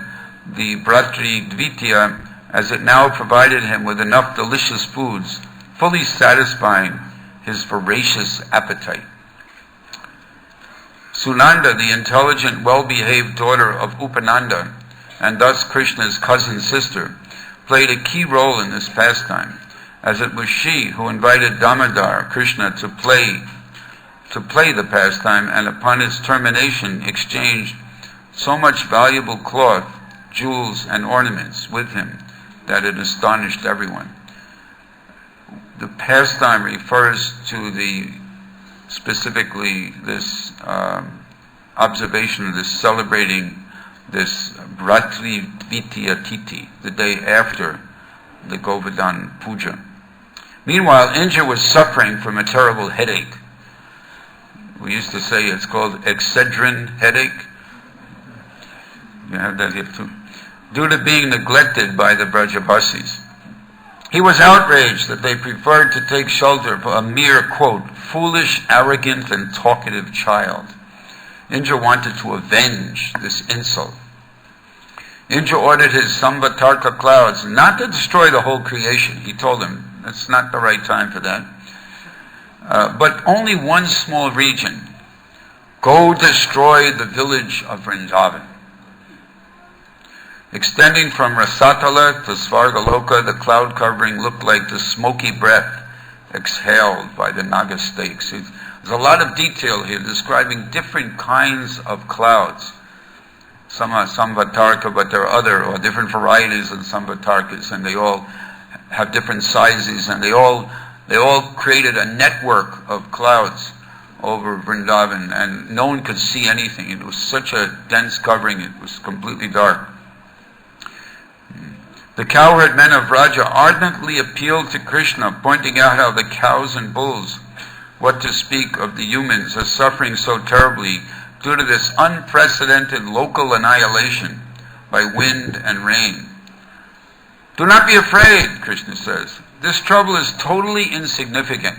the Bratri Dvitiya as it now provided him with enough delicious foods, fully satisfying his voracious appetite. Sunanda, the intelligent, well-behaved daughter of Upananda, and thus Krishna's cousin sister, played a key role in this pastime, as it was she who invited Damodar Krishna to play the pastime, and upon its termination exchanged so much valuable cloth, jewels, and ornaments with him that it astonished everyone. The pastime refers to specifically this observation of this celebrating this Ratri Dvitiya Titi, the day after the Govardhan Puja. Meanwhile, Indra was suffering from a terrible headache. We used to say it's called Excedrin headache. You have that here too. Due to being neglected by the Brajavasis. He was outraged that they preferred to take shelter for a mere, quote, foolish, arrogant, and talkative child. Indra wanted to avenge this insult. Indra ordered his Samvatarka clouds not to destroy the whole creation. He told them, it's not the right time for that. But only one small region, Go destroy the village of Vrindavan. Extending from Rasatala to Svargaloka, the cloud covering looked like the smoky breath exhaled by the Naga stakes. There's a lot of detail here describing different kinds of clouds. Some are Samvatarka, but there are different varieties of Samvatarkas, and they all have different sizes, and they all created a network of clouds over Vrindavan, and no one could see anything. It was such a dense covering, it was completely dark. The cowherd men of Vraja ardently appealed to Krishna, pointing out how the cows and bulls, what to speak of the humans, are suffering so terribly due to this unprecedented local annihilation by wind and rain. Do not be afraid, Krishna says. This trouble is totally insignificant.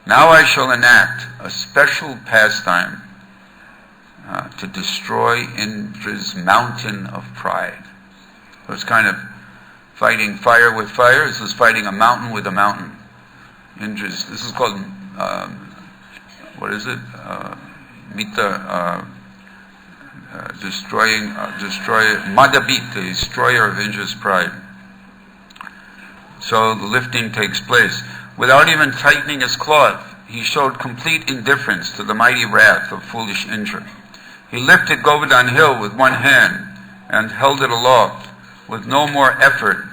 Now I shall enact a special pastime to destroy Indra's mountain of pride. So it's kind of fighting fire with fire. This is fighting a mountain with a mountain. This is called, Madhabit, the destroyer of Indra's pride. So the lifting takes place. Without even tightening his cloth, he showed complete indifference to the mighty wrath of foolish Indra. He lifted Govardhan Hill with one hand and held it aloft with no more effort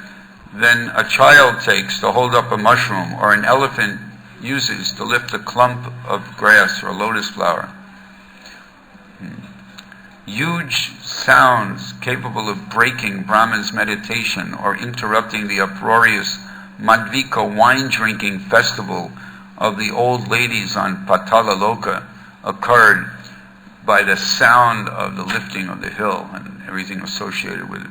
than a child takes to hold up a mushroom or an elephant uses to lift a clump of grass or a lotus flower. Huge sounds capable of breaking Brahma's meditation or interrupting the uproarious Madvika wine-drinking festival of the old ladies on Patala Loka occurred by the sound of the lifting of the hill and everything associated with it.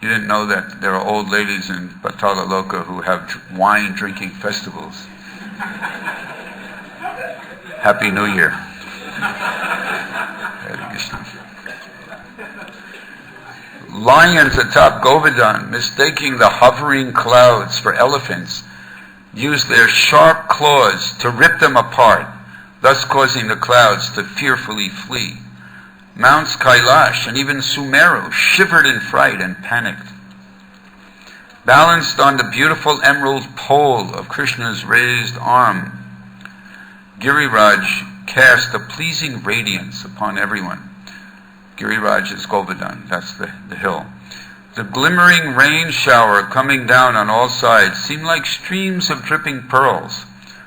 You didn't know that there are old ladies in Patala Loka who have wine-drinking festivals. Happy New Year. Hare Krishna. Lions atop Govardhan, mistaking the hovering clouds for elephants, used their sharp claws to rip them apart, thus causing the clouds to fearfully flee. Mounts Kailash and even Sumeru shivered in fright and panicked. Balanced on the beautiful emerald pole of Krishna's raised arm, Giriraj cast a pleasing radiance upon everyone. Giriraj is Govardhan, that's the hill. The glimmering rain shower coming down on all sides seemed like streams of dripping pearls.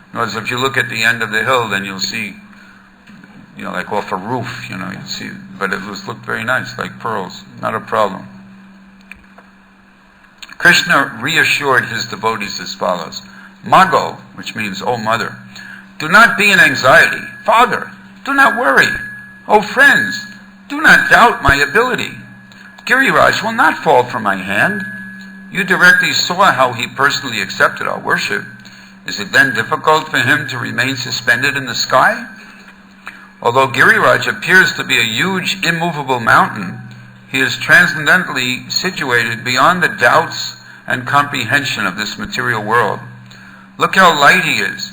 Because if you look at the end of the hill, then you'll see, like off a roof, you'll see, but it looked very nice, like pearls, not a problem. Krishna reassured his devotees as follows. Mago, which means, O mother, do not be in anxiety. Father, do not worry. O friends, do not doubt my ability. Giriraj will not fall from my hand. You directly saw how he personally accepted our worship. Is it then difficult for him to remain suspended in the sky? Although Giriraj appears to be a huge, immovable mountain, he is transcendently situated beyond the doubts and comprehension of this material world. Look how light he is.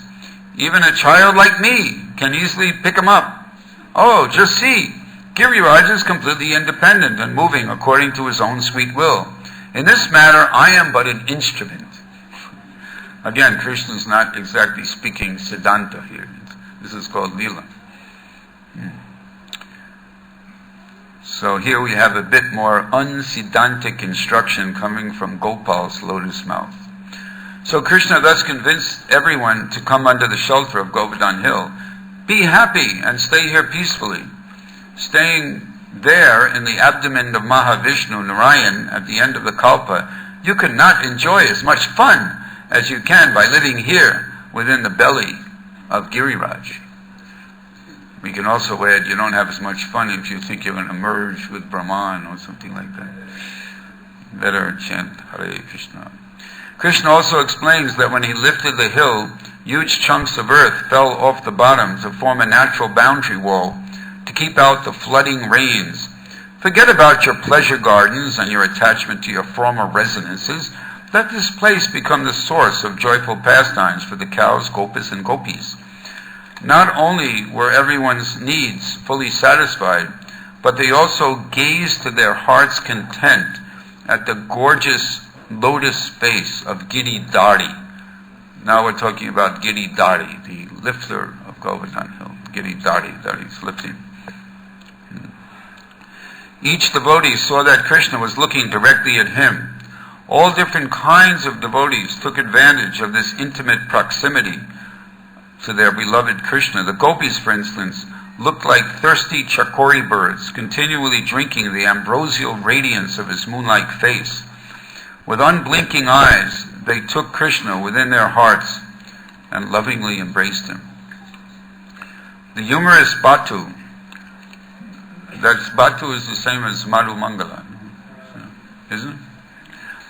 Even a child like me can easily pick him up. Oh, just see, Giriraj is completely independent and moving according to his own sweet will. In this matter, I am but an instrument. Again, Krishna is not exactly speaking Siddhanta here. This is called Leela. So here we have a bit more unsiddhantic instruction coming from Gopal's lotus mouth. So Krishna thus convinced everyone to come under the shelter of Govardhan Hill. Be happy and stay here peacefully. Staying there in the abdomen of Mahavishnu Narayan at the end of the Kalpa, you cannot enjoy as much fun as you can by living here within the belly of Giriraj. We can also add, you don't have as much fun if you think you're going to merge with Brahman or something like that. Better chant Hare Krishna. Krishna also explains that when he lifted the hill, huge chunks of earth fell off the bottom to form a natural boundary wall to keep out the flooding rains. Forget about your pleasure gardens and your attachment to your former residences. let this place become the source of joyful pastimes for the cows, gopas, and gopis. Not only were everyone's needs fully satisfied, but they also gazed to their heart's content at the gorgeous lotus face of Giridhari. Now we're talking about Giridhari, the lifter of Govardhan Hill. Giridhari, that he's lifting. Each devotee saw that Krishna was looking directly at him. All different kinds of devotees took advantage of this intimate proximity to their beloved Krishna. The gopis, for instance, looked like thirsty chakori birds, continually drinking the ambrosial radiance of his moon-like face. With unblinking eyes, they took Krishna within their hearts and lovingly embraced him. The humorous Batu, Batu is the same as Madhu Mangala, isn't it?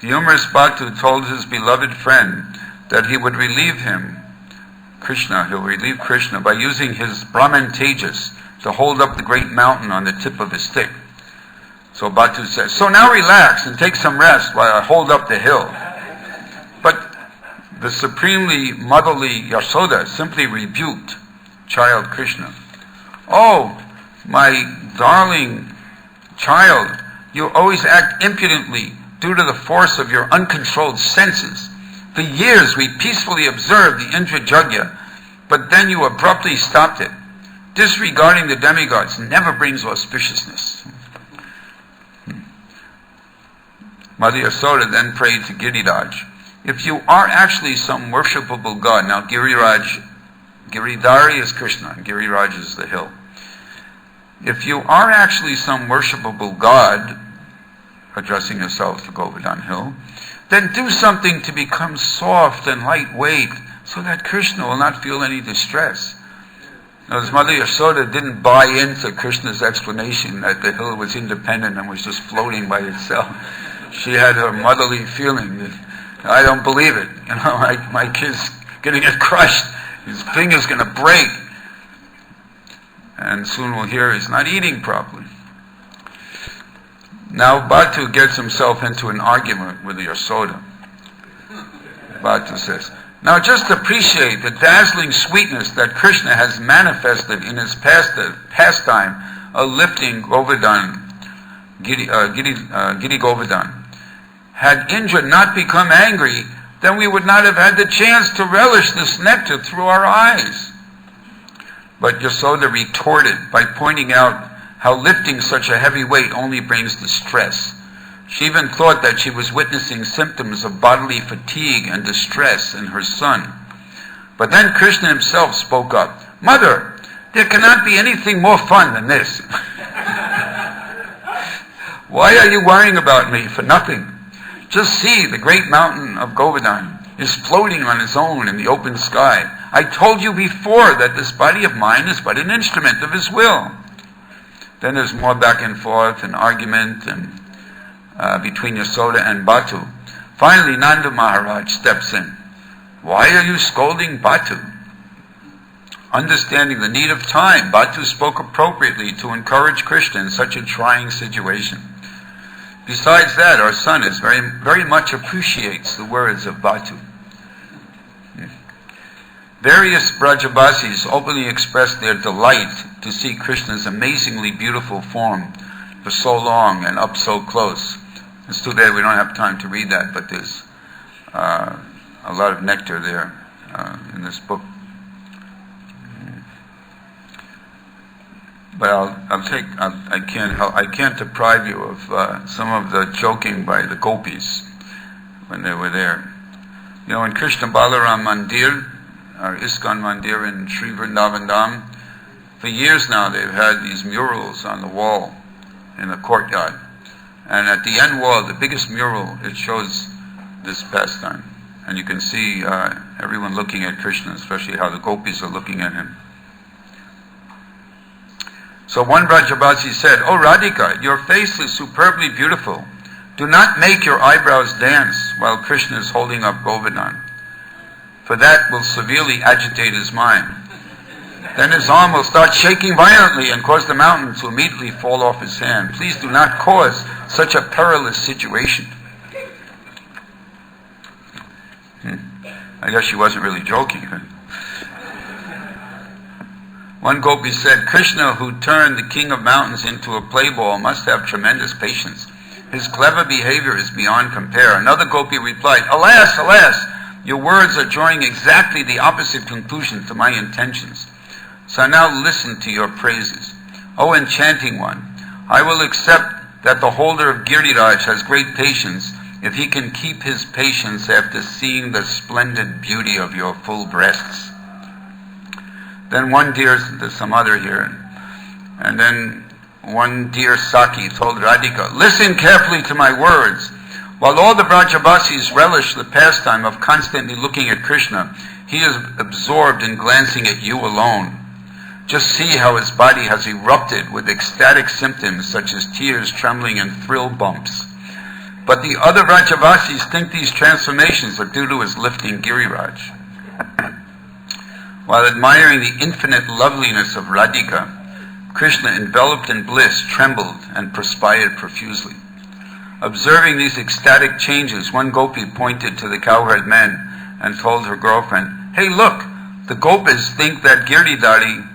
The humorous Batu told his beloved friend that he would relieve he'll relieve Krishna by using his Brahman Tejas to hold up the great mountain on the tip of his stick. So Batu says, so now relax and take some rest while I hold up the hill. But the supremely motherly Yashoda simply rebuked child Krishna. Oh, my darling child, you always act impudently due to the force of your uncontrolled senses. For years we peacefully observed the Indra Jagya, but then you abruptly stopped it. Disregarding the demigods never brings auspiciousness. Mother Yasoda then prayed to Giriraj, if you are actually some worshipable god, now Giridhari is Krishna, and Giriraj is the hill. If you are actually some worshipable god, addressing yourself to Govardhan Hill, then do something to become soft and lightweight so that Krishna will not feel any distress. Now, his mother Yashoda didn't buy into Krishna's explanation that the hill was independent and was just floating by itself. She had her motherly feeling that, I don't believe it. My kid's going to get crushed. His finger's going to break. And soon we'll hear he's not eating properly. Now Batu gets himself into an argument with Yashoda. Batu says, now just appreciate the dazzling sweetness that Krishna has manifested in his pastime of lifting Govardhan, Giri Govardhan. Had Indra not become angry, then we would not have had the chance to relish this nectar through our eyes. But Yashoda retorted by pointing out how lifting such a heavy weight only brings distress. She even thought that she was witnessing symptoms of bodily fatigue and distress in her son. But then Krishna himself spoke up, Mother, there cannot be anything more fun than this. Why are you worrying about me for nothing? Just see, the great mountain of Govardhan is floating on its own in the open sky. I told you before that this body of mine is but an instrument of his will. Then there's more back and forth and argument and between Yashoda and Batu. Finally, Nanda Maharaj steps in. Why are you scolding Batu? Understanding the need of time, Batu spoke appropriately to encourage Krishna in such a trying situation. Besides that, our son is very much appreciates the words of Batu. Various Brajabasis openly expressed their delight to see Krishna's amazingly beautiful form for so long and up so close. It's too bad we don't have time to read that, but there's a lot of nectar there in this book. But I can't deprive you of some of the joking by the gopis when they were there. You know, in Krishna Balaram Mandir, our ISKCON Mandir in Sri Vrindavan Dham, for years now they've had these murals on the wall in the courtyard. And at the end wall, the biggest mural, it shows this pastime. And you can see everyone looking at Krishna, especially how the gopis are looking at him. So one Brajabasi said, "Oh Radhika, your face is superbly beautiful. Do not make your eyebrows dance while Krishna is holding up Govardhan, for that will severely agitate his mind. Then his arm will start shaking violently and cause the mountain to immediately fall off his hand. Please do not cause such a perilous situation." I guess she wasn't really joking. One gopi said, Krishna, who turned the king of mountains into a play ball, must have tremendous patience. His clever behavior is beyond compare. Another gopi replied, Alas, alas, your words are drawing exactly the opposite conclusion to my intentions. So now listen to your praises. O enchanting one, I will accept that the holder of Giriraj has great patience if he can keep his patience after seeing the splendid beauty of your full breasts. Then one dear, there's some other here, and then one dear Saki told Radhika, listen carefully to my words. While all the Brajavasis relish the pastime of constantly looking at Krishna, he is absorbed in glancing at you alone. Just see how his body has erupted with ecstatic symptoms such as tears, trembling, and thrill bumps. But the other Brajavasis think these transformations are due to his lifting Giriraj. While admiring the infinite loveliness of Radhika, Krishna, enveloped in bliss, trembled and perspired profusely. Observing these ecstatic changes, one gopi pointed to the cowherd men and told her girlfriend, Hey, look, the gopis think that Giridhari,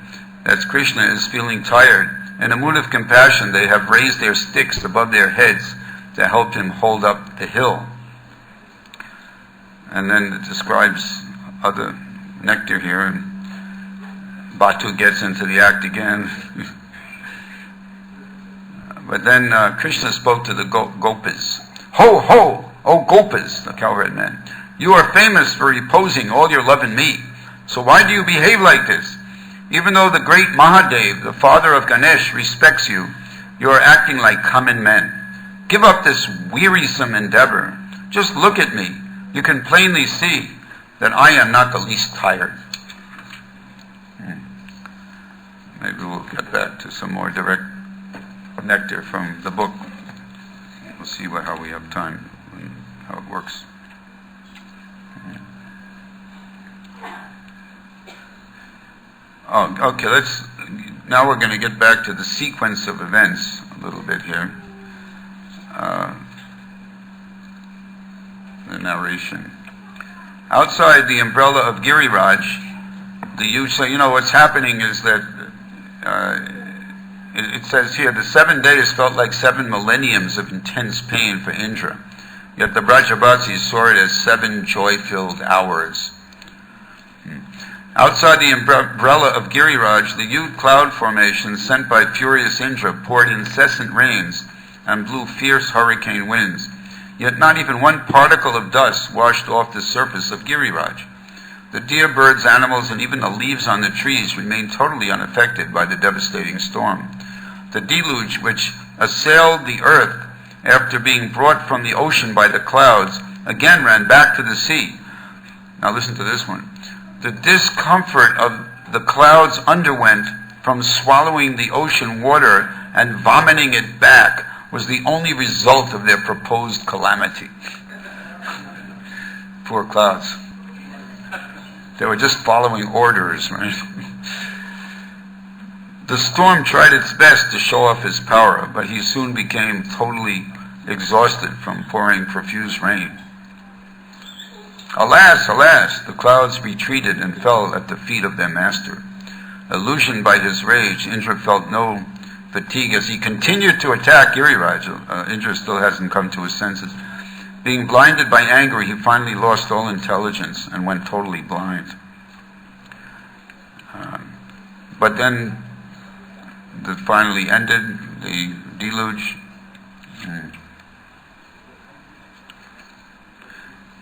that's Krishna, is feeling tired. In a mood of compassion, they have raised their sticks above their heads to help him hold up the hill. And then it describes other nectar here, and Batu gets into the act again. But then Krishna spoke to the gopis. Ho, ho, O gopis, the cowherd men. You are famous for reposing all your love in me. So why do you behave like this? Even though the great Mahadev, the father of Ganesh, respects you, you are acting like common men. Give up this wearisome endeavor. Just look at me. You can plainly see that I am not the least tired. Maybe we'll get back to some more direct nectar from the book. We'll see how we have time and how it works. Oh, okay, now we're going to get back to the sequence of events a little bit here. The narration. Outside the umbrella of Giriraj, the youth say, what's happening is that it says here, the 7 days felt like 7 millenniums of intense pain for Indra. Yet the Brajavasis saw it as 7 joy-filled hours. Outside the umbrella of Giriraj, the huge cloud formations sent by furious Indra poured incessant rains and blew fierce hurricane winds. Yet not even one particle of dust washed off the surface of Giriraj. The deer, birds, animals, and even the leaves on the trees remained totally unaffected by the devastating storm. The deluge, which assailed the earth after being brought from the ocean by the clouds, again ran back to the sea. Now listen to this one. The discomfort of the clouds underwent from swallowing the ocean water and vomiting it back was the only result of their proposed calamity. Poor clouds. They were just following orders, right? The storm tried its best to show off his power, but he soon became totally exhausted from pouring profuse rain. Alas, alas, the clouds retreated and fell at the feet of their master. Illusioned by his rage, Indra felt no fatigue as he continued to attack Giriraj. Indra still hasn't come to his senses. Being blinded by anger, he finally lost all intelligence and went totally blind. But then it finally ended, the deluge.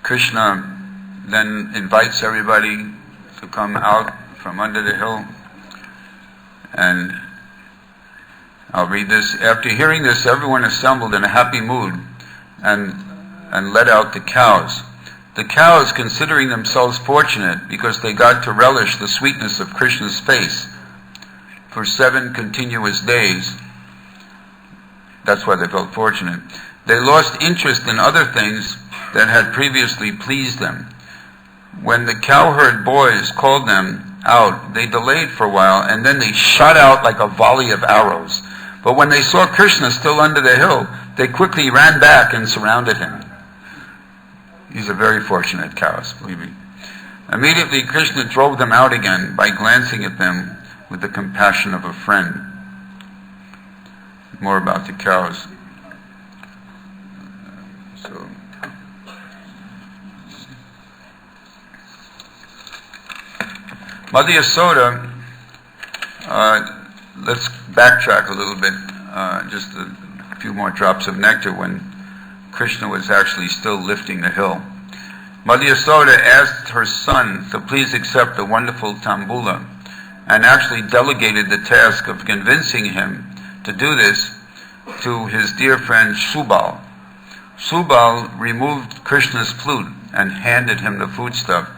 Krishna then invites everybody to come out from under the hill. And I'll read this. After hearing this, everyone assembled in a happy mood and led out the cows. The cows, considering themselves fortunate because they got to relish the sweetness of Krishna's face for 7 continuous days, that's why they felt fortunate. They lost interest in other things that had previously pleased them. When the cowherd boys called them out, they delayed for a while, and then they shot out like a volley of arrows. But when they saw Krishna still under the hill, they quickly ran back and surrounded him. These are very fortunate cows, believe me. Immediately Krishna drove them out again by glancing at them with the compassion of a friend. More about the cows. So, Mother Yasoda, let's backtrack a little bit, just a few more drops of nectar when Krishna was actually still lifting the hill. Mother Yasoda asked her son to please accept a wonderful tambula and actually delegated the task of convincing him to do this to his dear friend Subal. Subal removed Krishna's flute and handed him the foodstuff,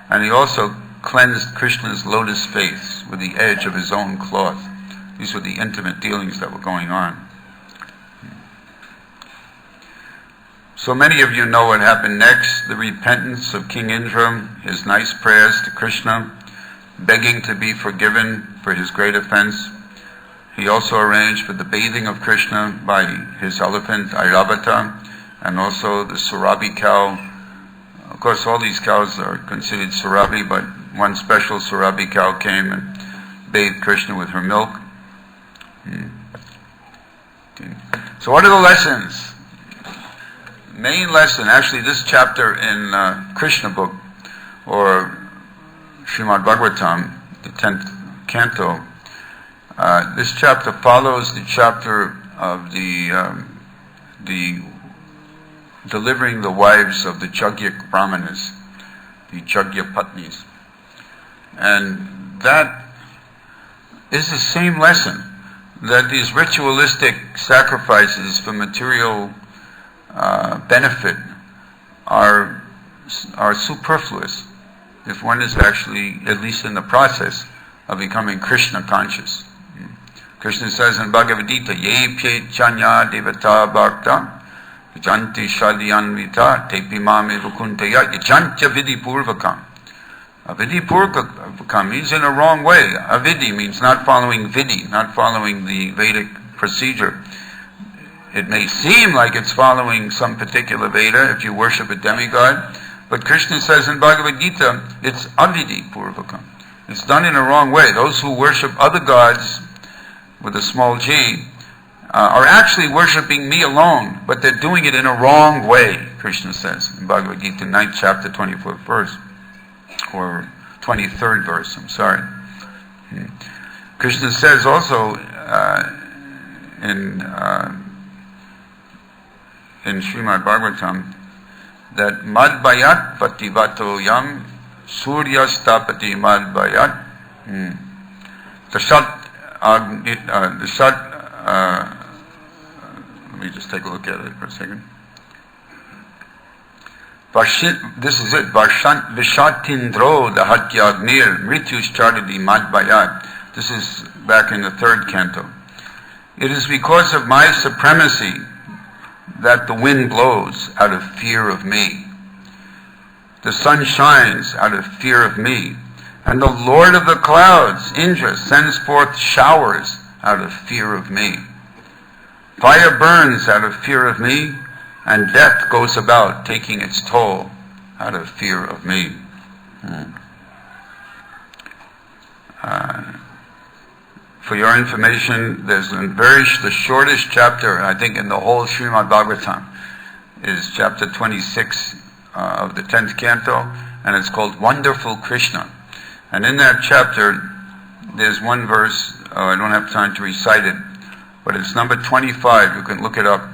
and he also cleansed Krishna's lotus face with the edge of his own cloth. These were the intimate dealings that were going on. So many of you know what happened next, the repentance of King Indra, his nice prayers to Krishna, begging to be forgiven for his great offense. He also arranged for the bathing of Krishna by his elephant Airavata, and also the Surabi cow. Of course, all these cows are considered Surabi, but one special Surabi cow came and bathed Krishna with her milk. So what are the lessons? Main lesson, actually this chapter in Krishna book, or Srimad Bhagavatam, the 10th canto, this chapter follows the chapter of the delivering the wives of the Jagya Brahmanas, the Jagya Patnis. And that is the same lesson, that these ritualistic sacrifices for material benefit are superfluous if one is actually, at least in the process, of becoming Krishna conscious. Krishna says in Bhagavad Gita, Ye pye chanya devata bhakta janti shadyanvita tepi mame vakuntaya yajantya vidhi purvakam. Vidhi purvakam means in a wrong way. Avidhi means not following vidhi, not following the Vedic procedure. It may seem like it's following some particular Veda if you worship a demigod, but Krishna says in Bhagavad Gita, it's avidhi purvakam. It's done in a wrong way. Those who worship other gods with a small g are actually worshipping me alone, but they're doing it in a wrong way, Krishna says in Bhagavad Gita, 9th chapter, 24th verse, or 23rd verse, I'm sorry. Krishna says also in Srimad Bhagavatam that Madbayat Pativato Yam Surya Stapati Madbayat let me just take a look at it for a second. This is it. Vishatindro Dahatyagnir Mrityuscharadi Madbayat. This is back in the 3rd canto. It is because of my supremacy that the wind blows out of fear of me. The sun shines out of fear of me. And the Lord of the clouds, Indra, sends forth showers out of fear of me. Fire burns out of fear of me, and death goes about taking its toll out of fear of me. For your information, there's the shortest chapter, I think, in the whole Srimad Bhagavatam is chapter 26 of the 10th canto, and it's called Wonderful Krishna. And in that chapter, there's one verse, I don't have time to recite it, but it's number 25, you can look it up,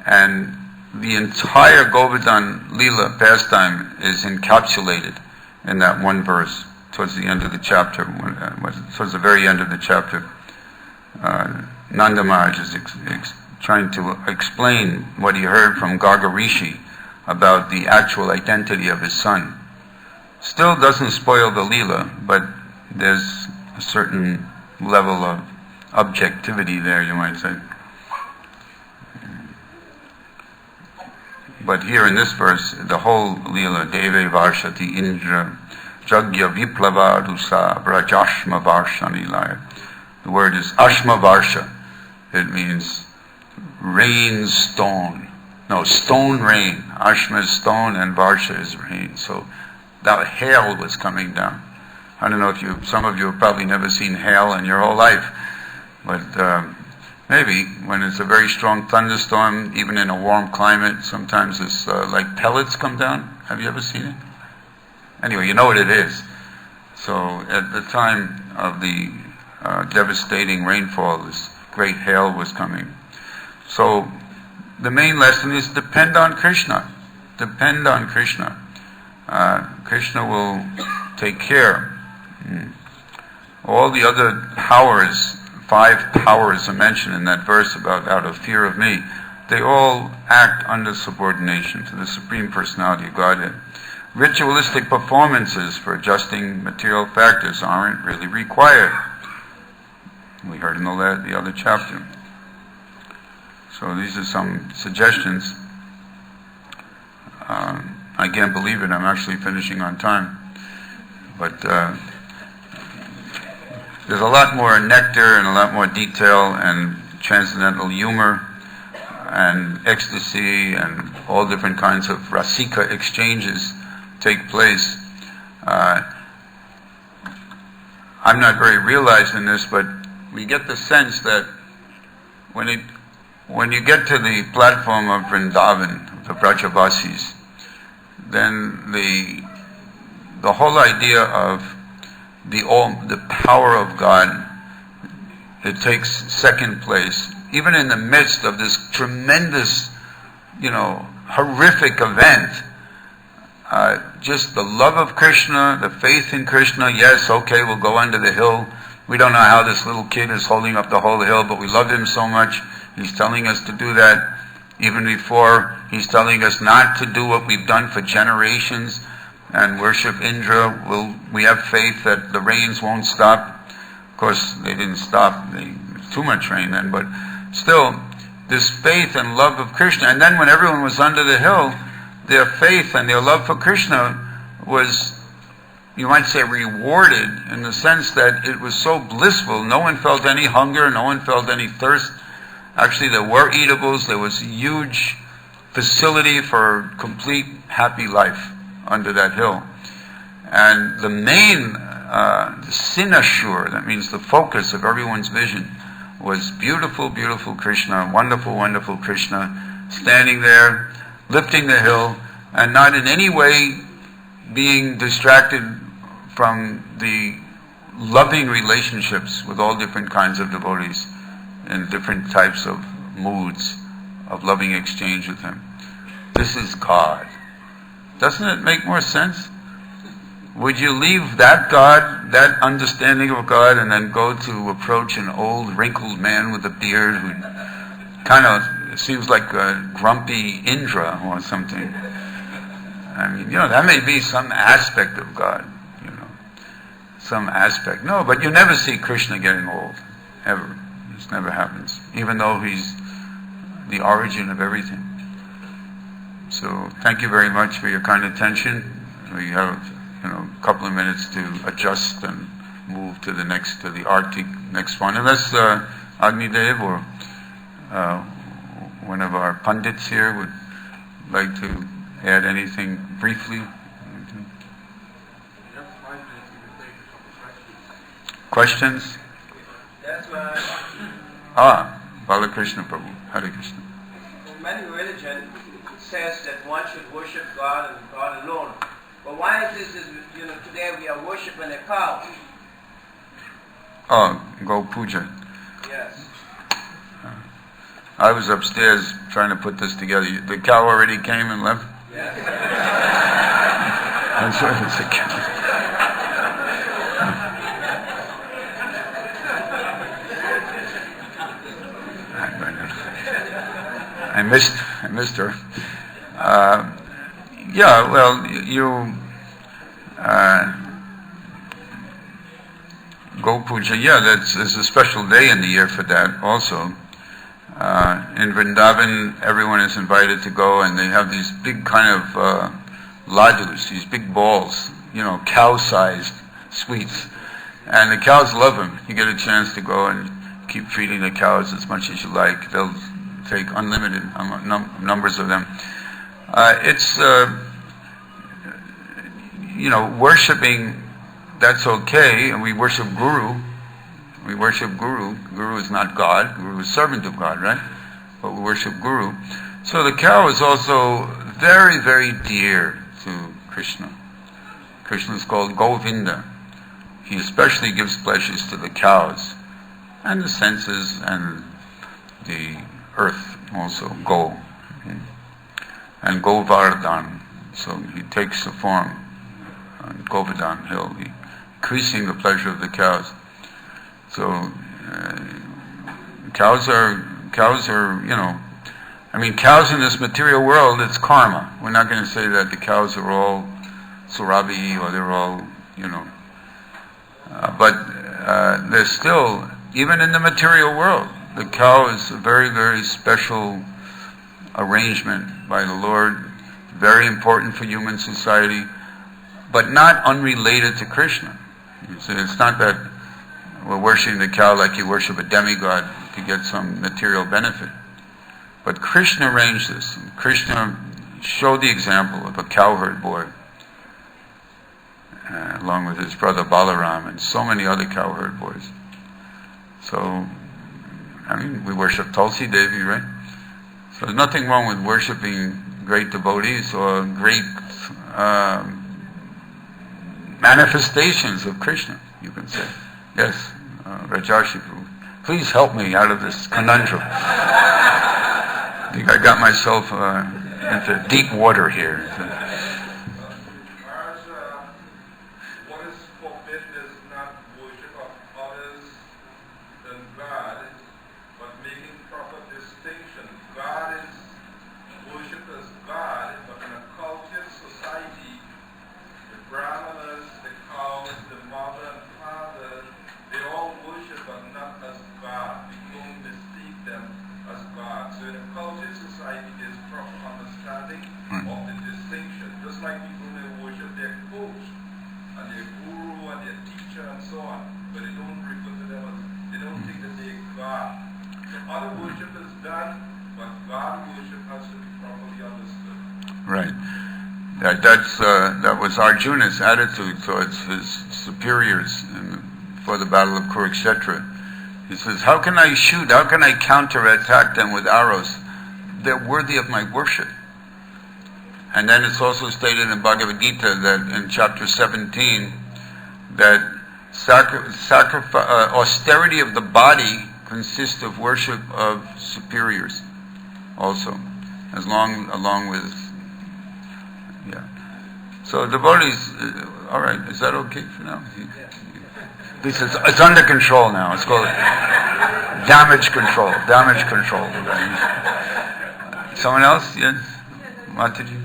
and the entire Govardhan Leela pastime is encapsulated in that one verse towards the end of the chapter, towards the very end of the chapter. Nanda Maharaj is trying to explain what he heard from Garga Rishi about the actual identity of his son. Still doesn't spoil the Leela, but there's a certain level of objectivity there, you might say. But here in this verse, the whole Leela, Deve Varshati Indra, Jagya Viplava Rusa Brajashma Varshani Laya. The word is Ashma Varsha. It means rain stone. No, stone rain. Ashma is stone and Varsha is rain. So that hail was coming down. I don't know if some of you have probably never seen hail in your whole life, but maybe when it's a very strong thunderstorm, even in a warm climate, sometimes it's like pellets come down. Have you ever seen it? Anyway, you know what it is. So at the time of the devastating rainfall, this great hail was coming. So the main lesson is depend on Krishna. Depend on Krishna. Krishna will take care. All the other powers, 5 powers are mentioned in that verse about out of fear of me, they all act under subordination to the Supreme Personality of Godhead. Ritualistic performances for adjusting material factors aren't really required. We heard in the other chapter. So these are some suggestions. I can't believe it, I'm actually finishing on time. But there's a lot more nectar and a lot more detail and transcendental humor and ecstasy and all different kinds of rasika exchanges take place. I'm not very realized in this, but we get the sense that when you get to the platform of Vrindavan, the Brajavasis, then the whole idea of the power of God, it takes second place, even in the midst of this tremendous, horrific event. Just the love of Krishna, the faith in Krishna. Yes, okay, we'll go under the hill. We don't know how this little kid is holding up the whole hill, but we love him so much. He's telling us to do that. Even before, he's telling us not to do what we've done for generations and worship Indra. We have faith that the rains won't stop. Of course, they didn't stop. There's too much rain then, but still, this faith and love of Krishna. And then when everyone was under the hill, their faith and their love for Krishna was, you might say, rewarded in the sense that it was so blissful. No one felt any hunger, no one felt any thirst. Actually, there were eatables. There was a huge facility for complete happy life under that hill. And the main, the sinashur, that means the focus of everyone's vision, was beautiful, beautiful Krishna, wonderful, wonderful Krishna, standing there, lifting the hill, and not in any way being distracted from the loving relationships with all different kinds of devotees in different types of moods of loving exchange with him. This is God. Doesn't it make more sense? Would you leave that God, that understanding of God, and then go to approach an old wrinkled man with a beard who kind of seems like a grumpy Indra or something? I mean, that may be some aspect of God, some aspect. No, but you never see Krishna getting old, ever. This never happens, even though he's the origin of everything. So thank you very much for your kind attention. We have a couple of minutes to adjust and move to the Arctic next one. Unless Agnidev or one of our pundits here would like to add anything briefly. Questions? That's why Balakrishna Prabhu, Hare Krishna. many religions says that one should worship God and God alone. But why is this, today we are worshiping a cow? Oh, Go Puja. Yes. I was upstairs trying to put this together. The cow already came and left? Yes. I'm sorry, it's a cow. I missed her. Yeah, well, Go Puja, yeah, there's a special day in the year for that also. In Vrindavan, everyone is invited to go, and they have these big kind of ladus, these big balls, cow-sized sweets. And the cows love them. You get a chance to go and keep feeding the cows as much as you like. They'll take unlimited numbers of them. worshipping, that's okay, and we worship Guru. We worship Guru. Guru is not God. Guru is servant of God, right? But we worship Guru. So the cow is also very, very dear to Krishna. Krishna is called Govinda. He especially gives pleasures to the cows and the senses and the earth also, Go. And Govardhan. So he takes the form on Govardhan Hill, increasing the pleasure of the cows. So cows are, cows in this material world, it's karma. We're not going to say that the cows are all Surabi or they're all, but there's still, even in the material world, the cow is a very, very special arrangement by the Lord, very important for human society, but not unrelated to Krishna. You see, it's not that we're worshiping the cow like you worship a demigod to get some material benefit. But Krishna arranged this. Krishna showed the example of a cowherd boy, along with his brother Balaram and so many other cowherd boys. So, we worship Tulsi Devi, right? So there's nothing wrong with worshiping great devotees or great manifestations of Krishna, you can say. Yes, Rajarshi, please help me out of this conundrum. I think I got myself into deep water here. What is forbidden is not worship of others than God, but making proper distinction. God is worshipped as God, but in a cultured society, the brahmanas, the cows, the mother and father, they all worship but not as God. We don't mistake them as God. So in a cultured society, there's proper understanding of the distinction. Just like people may worship their coach and their guru and their teacher and so on, but they don't refer to them as, they don't think that they're God. So other worship is done, but God worship has to be properly understood. Right. That was Arjuna's attitude towards his superiors for the battle of Kurukshetra. He says, how can I shoot? How can I counterattack them with arrows? They're worthy of my worship. And then it's also stated in Bhagavad Gita that in chapter 17 that austerity of the body consists of worship of superiors also, along with, yeah. So devotees, all right, is that okay for now? It's under control now. It's called damage control. Damage control. Someone else? Yes? Wanted you?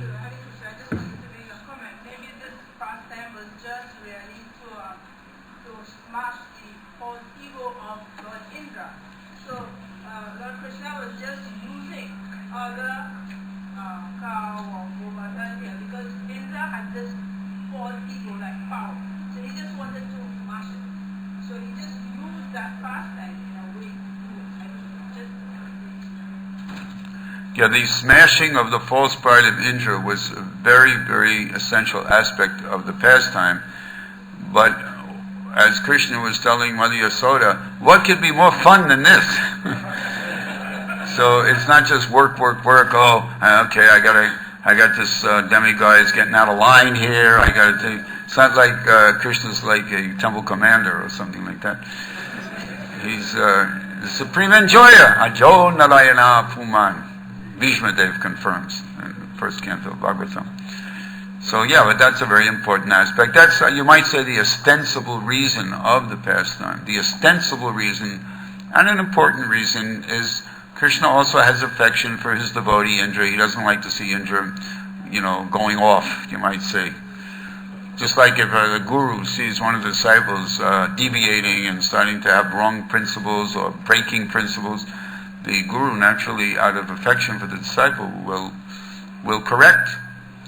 Yeah, the smashing of the false pride of Indra was a very, very essential aspect of the pastime. But as Krishna was telling Mother Yasoda, what could be more fun than this? So it's not just work. Oh, okay, I got this demigod is getting out of line here. It's not like Krishna's like a temple commander or something like that. He's the supreme enjoyer. Ajo Narayana Puman. Bhishma Dev confirms in the first canto of Bhagavatam. So yeah, but that's a very important aspect. That's, you might say, the ostensible reason of the pastime. The ostensible reason, and an important reason, is Krishna also has affection for his devotee Indra. He doesn't like to see Indra, going off, you might say. Just like if the guru sees one of the disciples deviating and starting to have wrong principles or breaking principles, the guru naturally, out of affection for the disciple, will correct,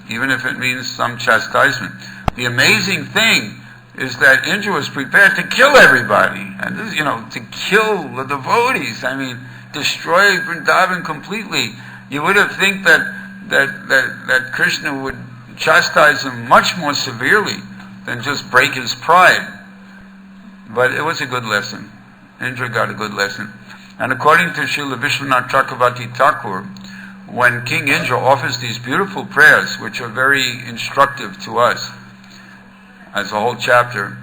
even if it means some chastisement. The amazing thing is that Indra was prepared to kill everybody, and this, to kill the devotees. Destroy Vrindavan completely. You would have think that Krishna would chastise him much more severely than just break his pride. But it was a good lesson. Indra got a good lesson. And according to Srila Vishwanath Chakravarti Thakur, when King Indra offers these beautiful prayers, which are very instructive to us, as a whole chapter,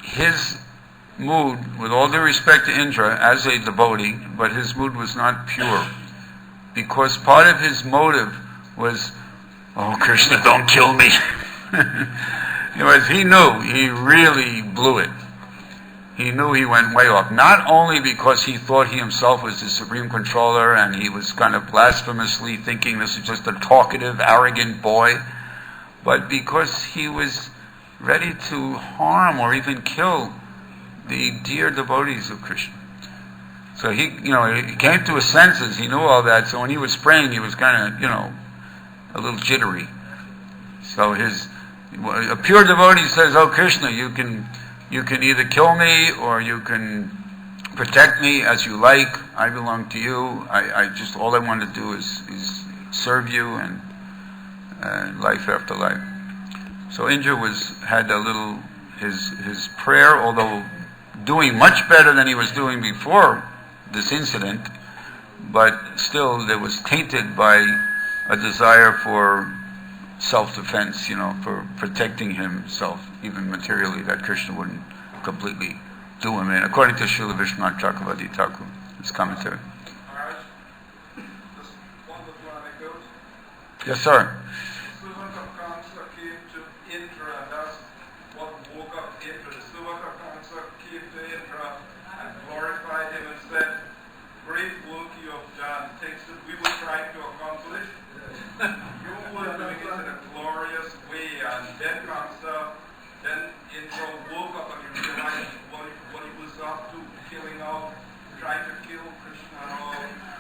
his mood, with all due respect to Indra as a devotee, but his mood was not pure. Because part of his motive was, oh Krishna, don't kill me. He knew he really blew it. He knew he went way off. Not only because he thought he himself was the supreme controller and he was kind of blasphemously thinking this is just a talkative, arrogant boy, but because he was ready to harm or even kill the dear devotees of Krishna. So he came to his senses. He knew all that. So when he was praying, he was kind of, a little jittery. So a pure devotee says, "Oh Krishna, you can either kill me or you can protect me as you like. I belong to you. I just all I want to do is serve you and life after life." So Indra had a little his prayer, although doing much better than he was doing before this incident, but still it was tainted by a desire for self-defense, for protecting himself, even materially, that Krishna wouldn't completely do him in, according to Srila Vishwanath Chakravarti Thakur, his commentary. Maharaj, just one little anecdote. Yes, sir. Servant of Kamsa came to Indra, and that's what woke up Indra. The servant of Kamsa came to Indra and glorified him and said, "Great work you have done, things that we were trying to accomplish. You were doing it in a glorious way." And then Indra woke up and he realized what he was up to, killing out, trying to kill Krishna and all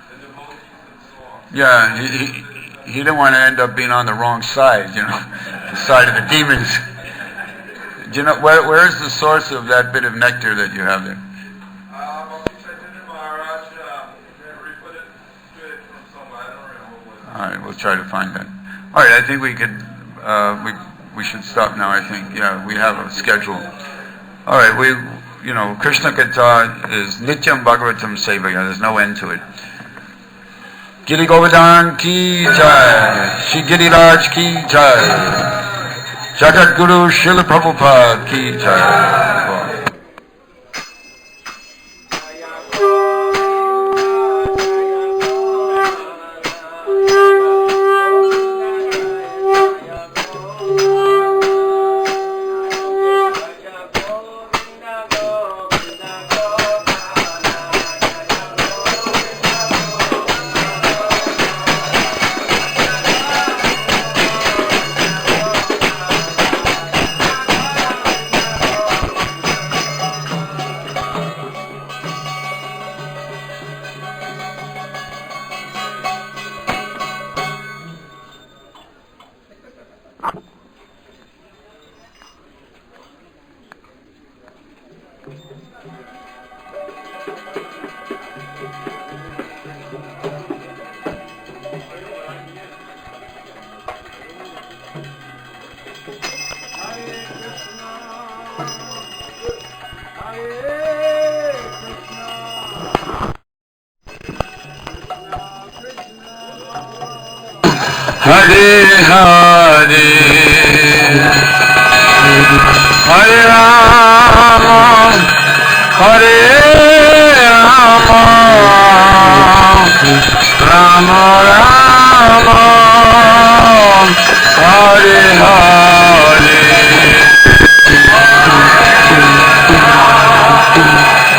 the devotees and so on. Yeah, he didn't want to end up being on the wrong side, the side of the demons. Do you know where is the source of that bit of nectar that you have there? Maharaj put it from somewhere. I don't remember what it was. All right, we'll try to find that. All right, I think we could. We should stop now. I think. Yeah, we have a schedule. All right, Krishna Katha is Nityam Bhagavatam Sevaya. There's no end to it. Giri Govardhan ki jai, Shri Giriraj ki jai, Jagat Guru Srila Prabhupada ki jai. Hare Hare, Hare Rama, Hare Rama, Rama Rama, Hare Hare,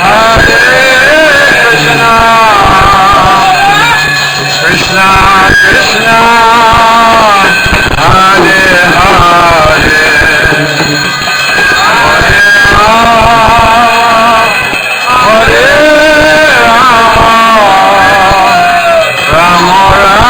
Hare Krishna, Krishna Krishna, Hare Hare, Hare Rama, Hare Rama, Rama Rama.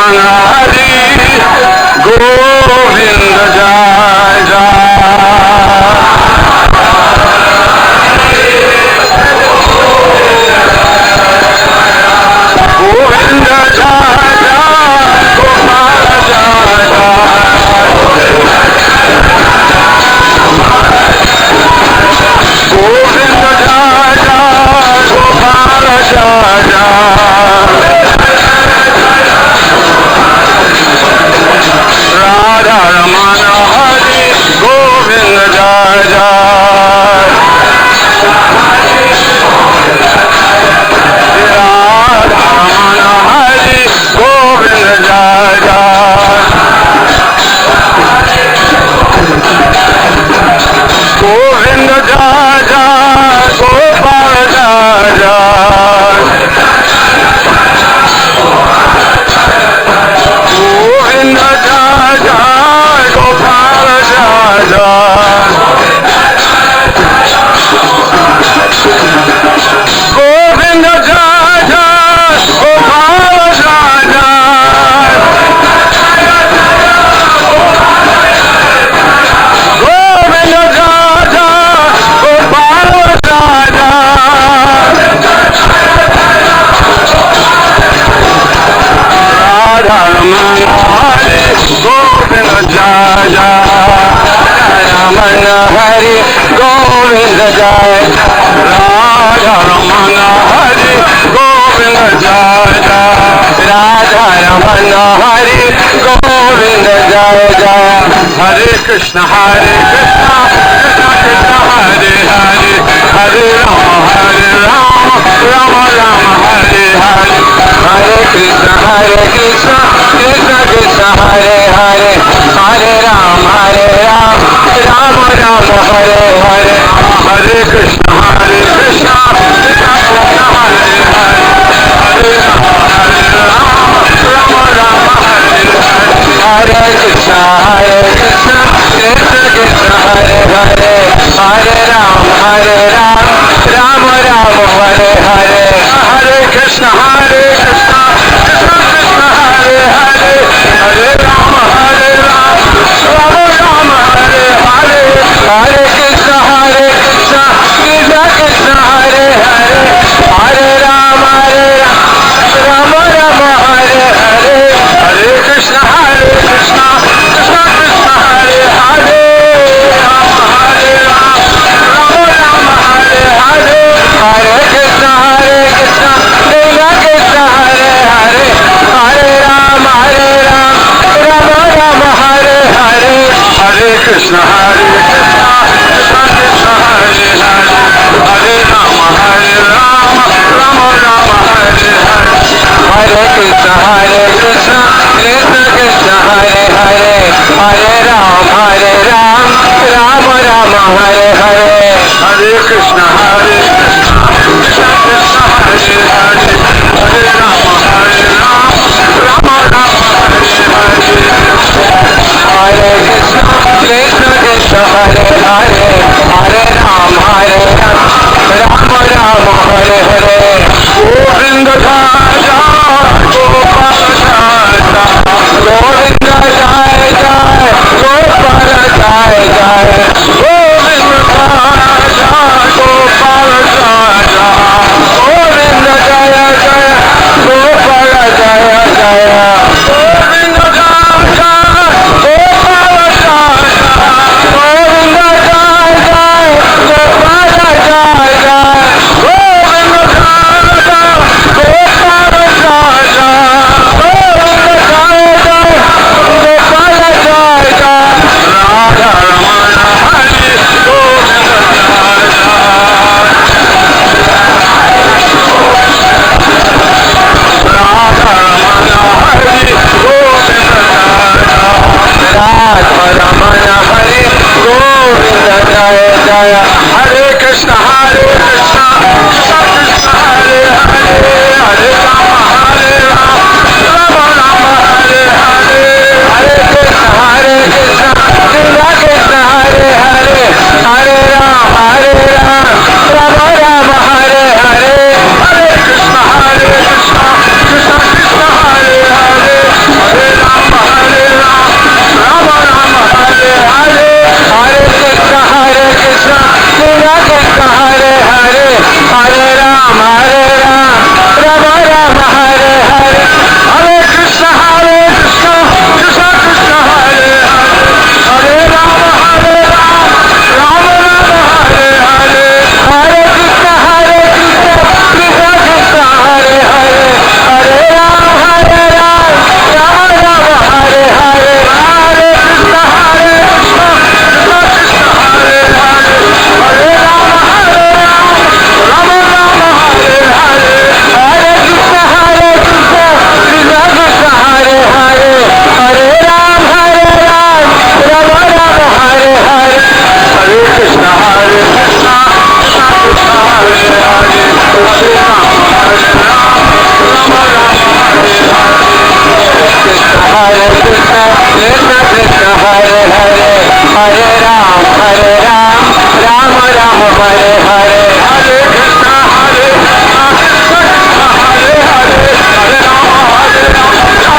Raman Hari Govind जय गोविंद राधा रमन हरि गोविंद जय जय राधा रमन हरि गोविंद जय जय गोविंद जय जय गोपाल जय जय गोविंद जय जय गोपाल जय जय गोविंद जय जय गोपाल जय जय गोविंद जय जय गोपाल जय जय राधा रमन हरि गोविंद जय जय रमन हरि गोविंद जय राधा रमन हरि गोविंद जय जय राधा रमन हरि गोविंद जय जय हरे कृष्ण कृष्ण कृष्ण हरे हरे हरे राम राम राम हरे हरे हरे कृष्ण कृष्ण कृष्ण हरे हरे हरे राम राम राम हरे हरे हरे कृष्ण कृष्ण कृष्ण हरे हरे हरे राम राम राम हरे हरे कृष्ण कृष्ण कृष्ण कृष्ण हरे हरे हरे राम राम राम हरे हरे हरे कृष्ण कृष्ण कृष्ण कृष्ण हरे हरे हरे राम राम राम हरे हरे हरे कृष्ण कृष्ण कृष्ण हरे हरे हरे राम राम राम हरे हरे हरे कृष्ण कृष्ण कृष्ण कृष्ण हरे हरे राम राम राम हरे हरे हरे कृष्ण कृष्ण कृष्ण कृष्ण हरे हरे हरे राम राम हरे हरे हरे कृष्ण कृष्ण कृष्ण कृष्ण हरे हरे हरे राम राम राम हरे हरे हरे कृष्ण कृष्ण कृष्ण कृष्ण हरे हरे हरे राम राम राम हरे हरे हरे कृष्ण कृष्ण कृष्ण कृष्ण हरे हरे हरे राम राम राम हरे हरे हरे कृष्ण कृष्ण कृष्ण हरे हरे हरे राम राम राम हरे हरे गोविंद जय जय गोपाल जय जय गोविंद जय जय गोपाल जय जय गोविंद जय जय गोपाल जय जय गोविंद जय जय गोपाल जय जय गोविंद जय जय गोपाल जय जय गोविंद जय जय गोपाल जय जय Govind Hare Krishna, Krishna Krishna Hare Hare, Hare Ram, Ram Ram Hare Hare, Hare Krishna, Krishna Hare Hare, Hare Ram, Ram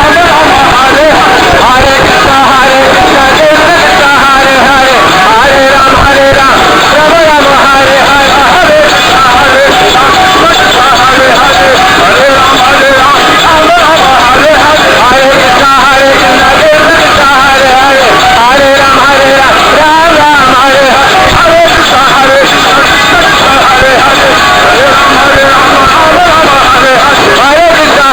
Hare Hare, Hare Krishna, Krishna Hare Hare, Hare Ram, Ram Ram Hare Hare, Hare Krishna, Krishna Hare Hare, Hare Ram, Ram Ram Hare Hare, Hare Krishna, Krishna Hare Hare, Hare Ram, Ram Ram Hare Hare, Hare Krishna,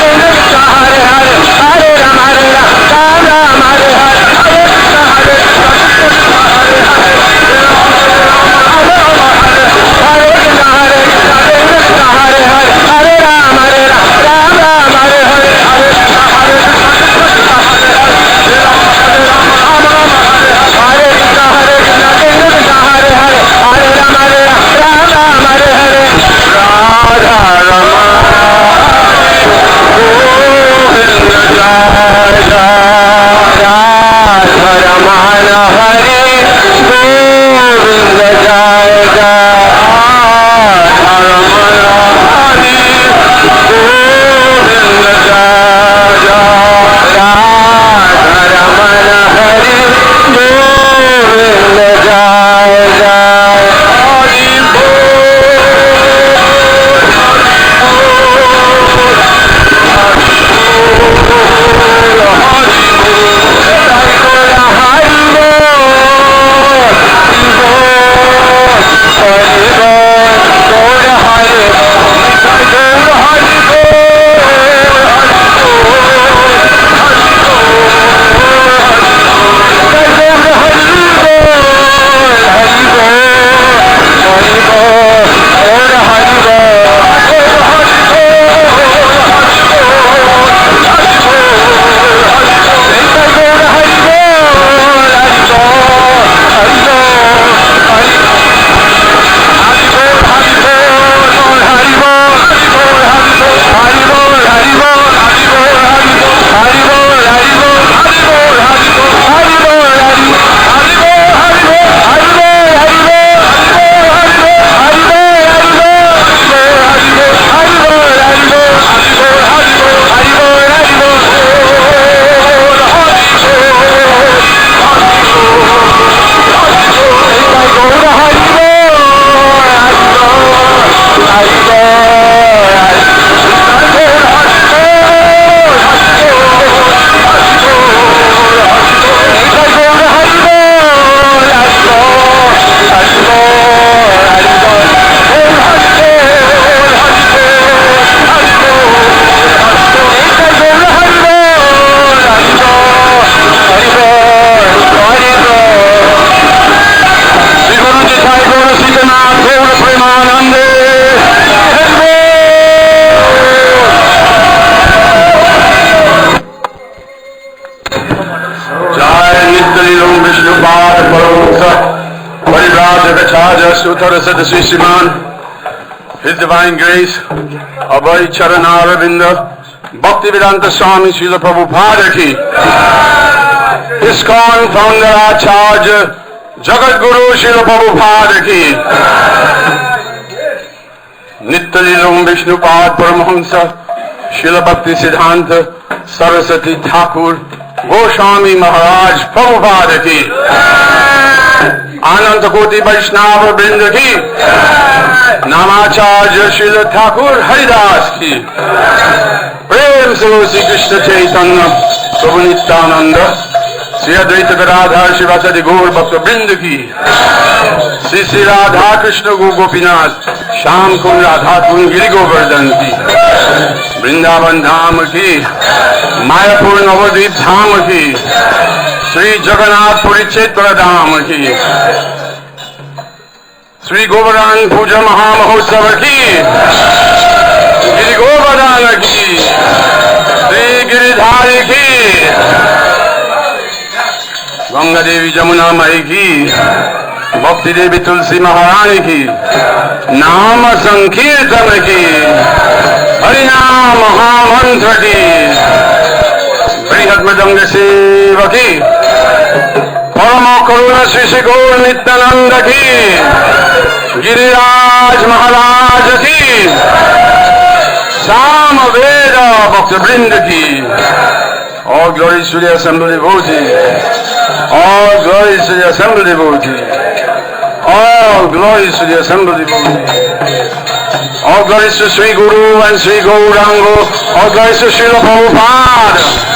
Krishna Hare Hare, Hare Ram, Ram Ram Hare Hare, Hare Krishna, Krishna Hare Hare, Hare Ram, Ram Ram Hare Hare, Hare Krishna, Krishna Hare Hare, Hare Krishna, Krishna Hare Hare, Hare Ram, Ram Ram Hare Hare, Hare Krishna, Krishna Hare Hare, Hare Krishna, Krishna Hare Hare, Hare Ram, Ram Ram Hare Hare, Radha Rama Govinda Jai Jai, Radha Ramana Hare Govinda Jai Jai, Radha Ramana Hare Govinda Jai Jai, Radha Ramana Hare Govinda Jai Jai, Hari His Divine Grace, Abhay Charanaravinda, Bhaktivedanta Swami Srila Prabhupada ki, ISKCON founder Acharya, Jagat Guru Srila Prabhupada ki, Nityalilum Vishnupad Paramahamsa, Srila Bhakti Siddhanta, Saraswati Thakur, Goswami Maharaj Prabhupada ki, Anand Koti Vaishnava Vrinda ki, Namacharya Srila Thakur Haridas ki, Prem se Sri Krishna Chaitanya Prabhu Nityananda, Sri Advaita Gadadhar Shivasadi Gaur Bhakta Vrinda ki, Sri Sri Radha Krishna Gopinath, Sham Kund Radha Kund Giri Govardhan ki, Vrindavan Dham ki, Mayapur Navadvip Dham ki, Sri Jagannath Puri Chetra Dham ki, Sri Govardhan Puja Mahamahotsav ki, Giri Govardhan ki, Sri Giridhari ki, Ganga Devi Jamuna Mai ki, Bhakti Devi Tulsi Maharani ki, Nama Sankirtan ki, Harinam Mahamantra ki, Shri Shri Gaur Nityanand की, गिरिराज महाराज की, साम वेद भक्त वृंद की. All glories to the assembly devotee. All glories to the assembly devotee. All glories to the assembly devotee. All glories to Sri Guru and Sri Gauranga. All glories to Srila Prabhupada.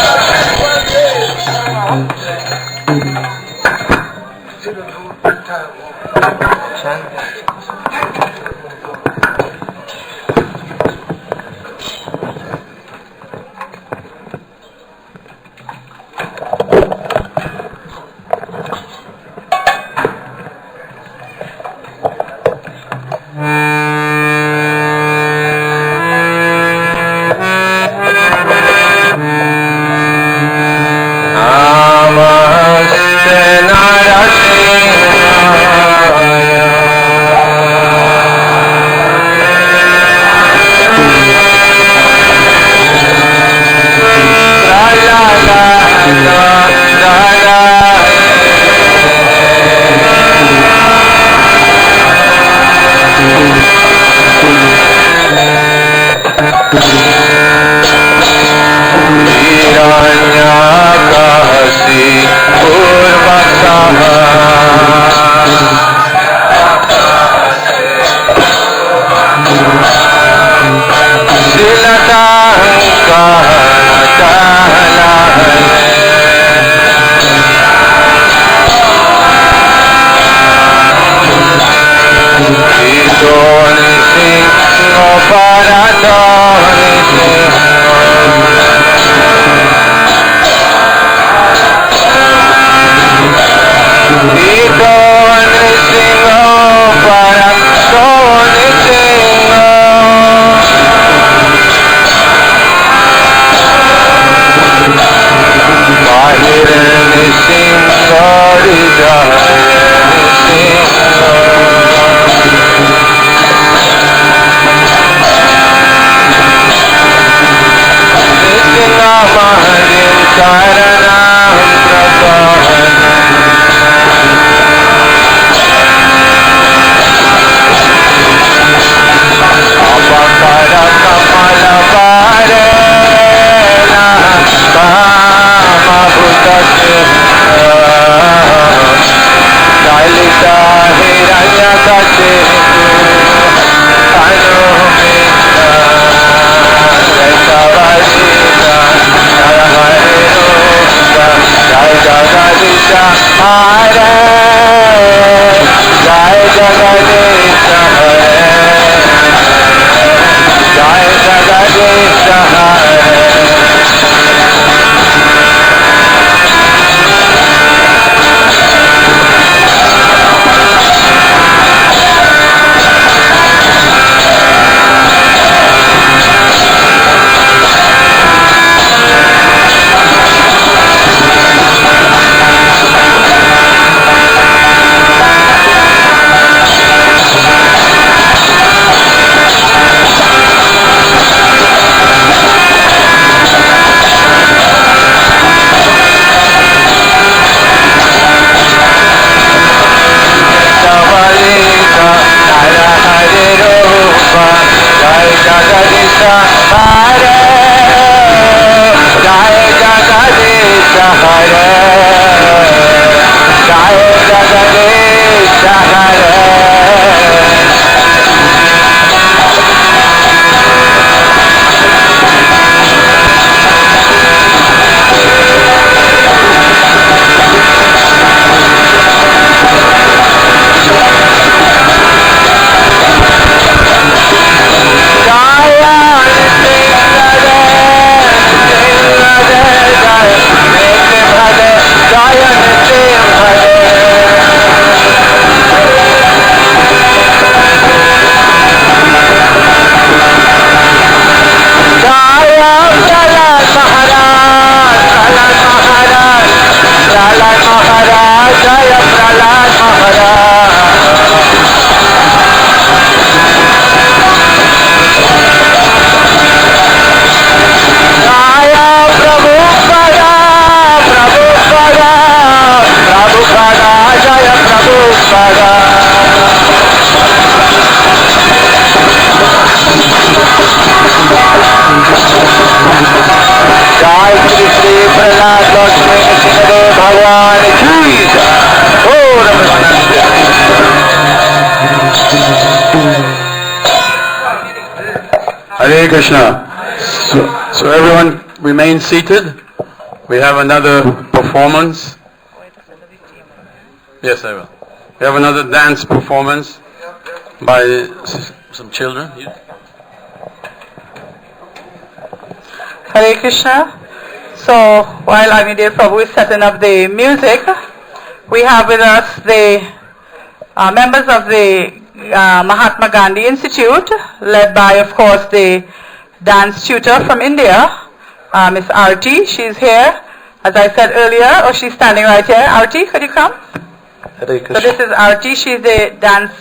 Krishna. So everyone remain seated. We have another performance. Yes, I will. We have another dance performance by some children. Hare Krishna. So while Amidev Prabhu is setting up the music, we have with us the members of the Mahatma Gandhi Institute, led by, of course, the dance tutor from India, Miss Arti. She's here, as I said earlier, or she's standing right here. Arti, could you come? So this is Arti. She's the dance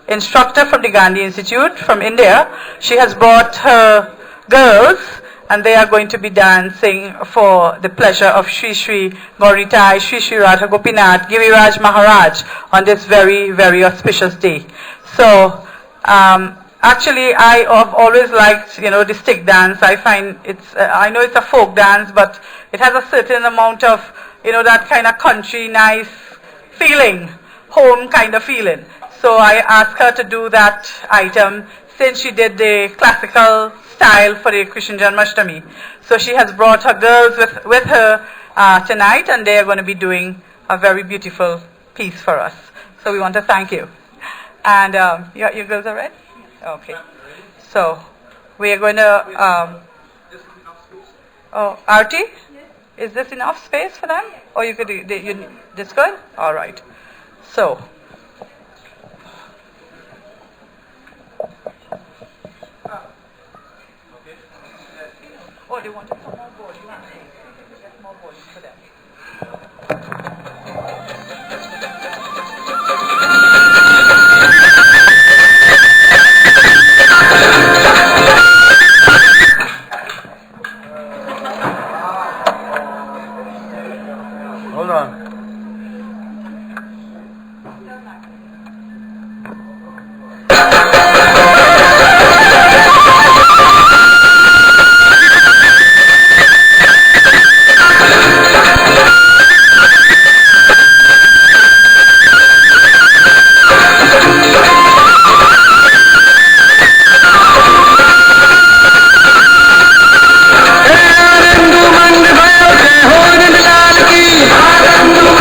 instructor from the Gandhi Institute from India. She has brought her girls, and they are going to be dancing for the pleasure of Shri Shri Gauritai, Shri Shri Radha Gopinath, Giriraj Maharaj on this very, very auspicious day. So, actually, I have always liked, the stick dance. I find I know it's a folk dance, but it has a certain amount of, that kind of country, nice feeling, home kind of feeling. So I asked her to do that item since she did the classical style for the Krishna Janmashtami. So she has brought her girls with her tonight, and they are going to be doing a very beautiful piece for us. So we want to thank you. And your girls are ready? Okay. So we are going to. Arti, is this enough space for them? Or you could this good? All right. So. Oh, they wanted some more volume. Get more volume for them. Hold on. आनंद मंद भयो जय हो निलाल की आनंद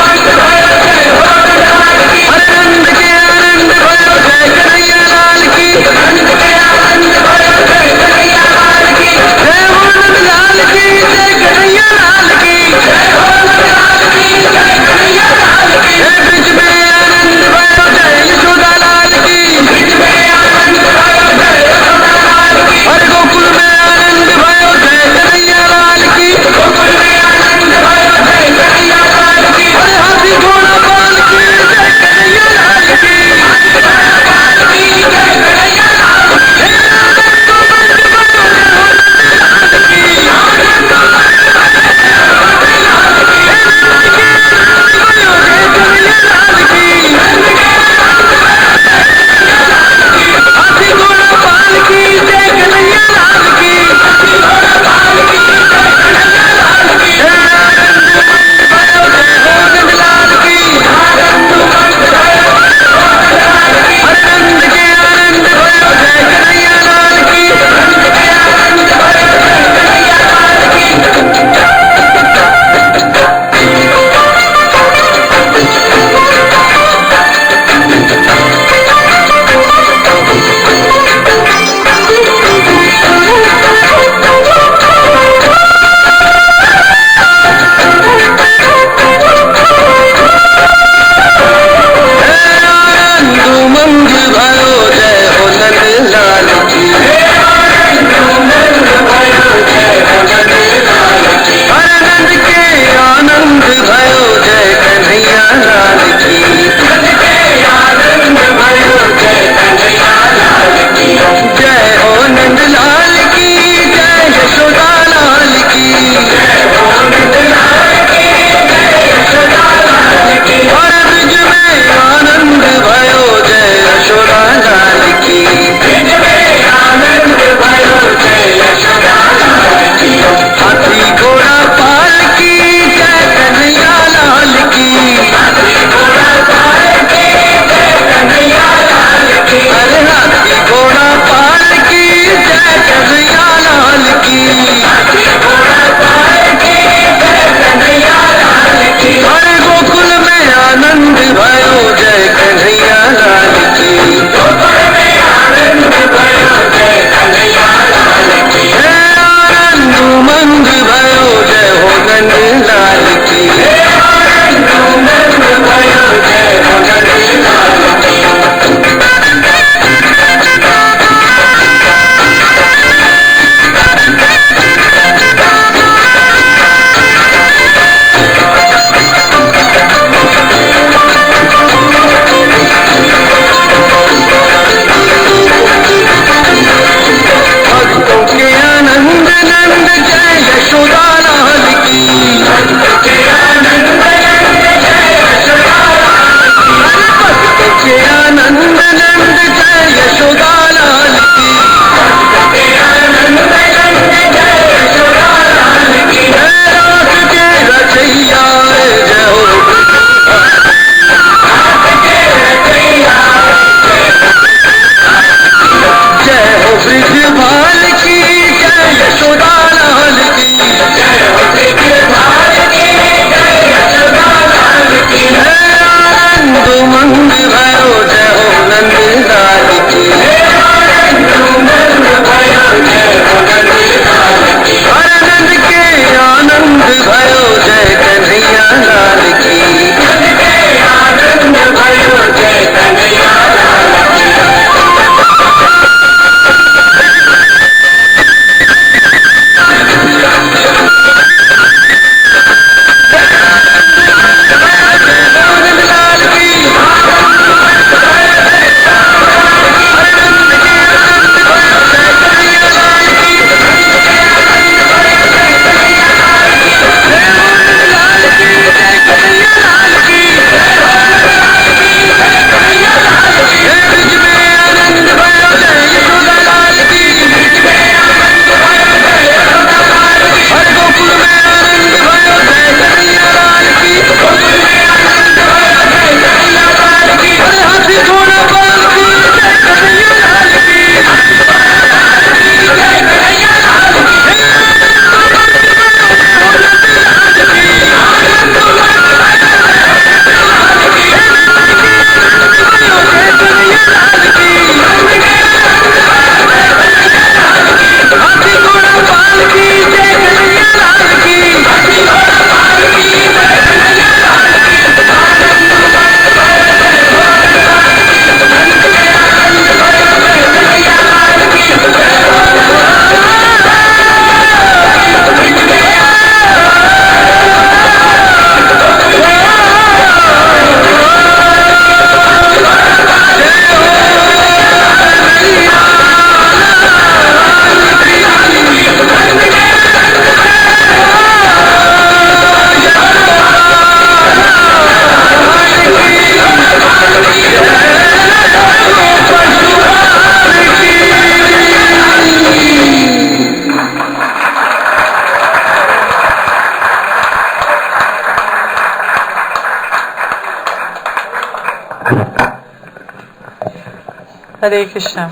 Hare Krishna.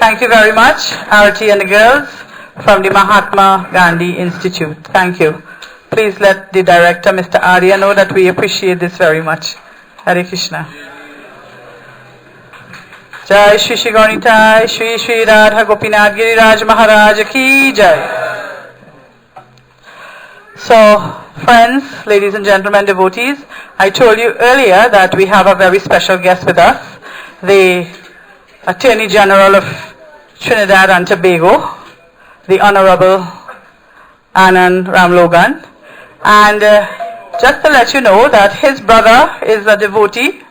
Thank you very much, Arati and the girls from the Mahatma Gandhi Institute. Thank you. Please let the director, Mr. Arya, know that we appreciate this very much. Hare Krishna. Jai Shri Shri Gaunitai, Shri Shri Radha Gopinath Giriraj Maharaj Ki Jai. So, friends, ladies and gentlemen, devotees, I told you earlier that we have a very special guest with us, the Attorney General of Trinidad and Tobago, the Honorable Anand Ramlogan. And just to let you know that his brother is a devotee,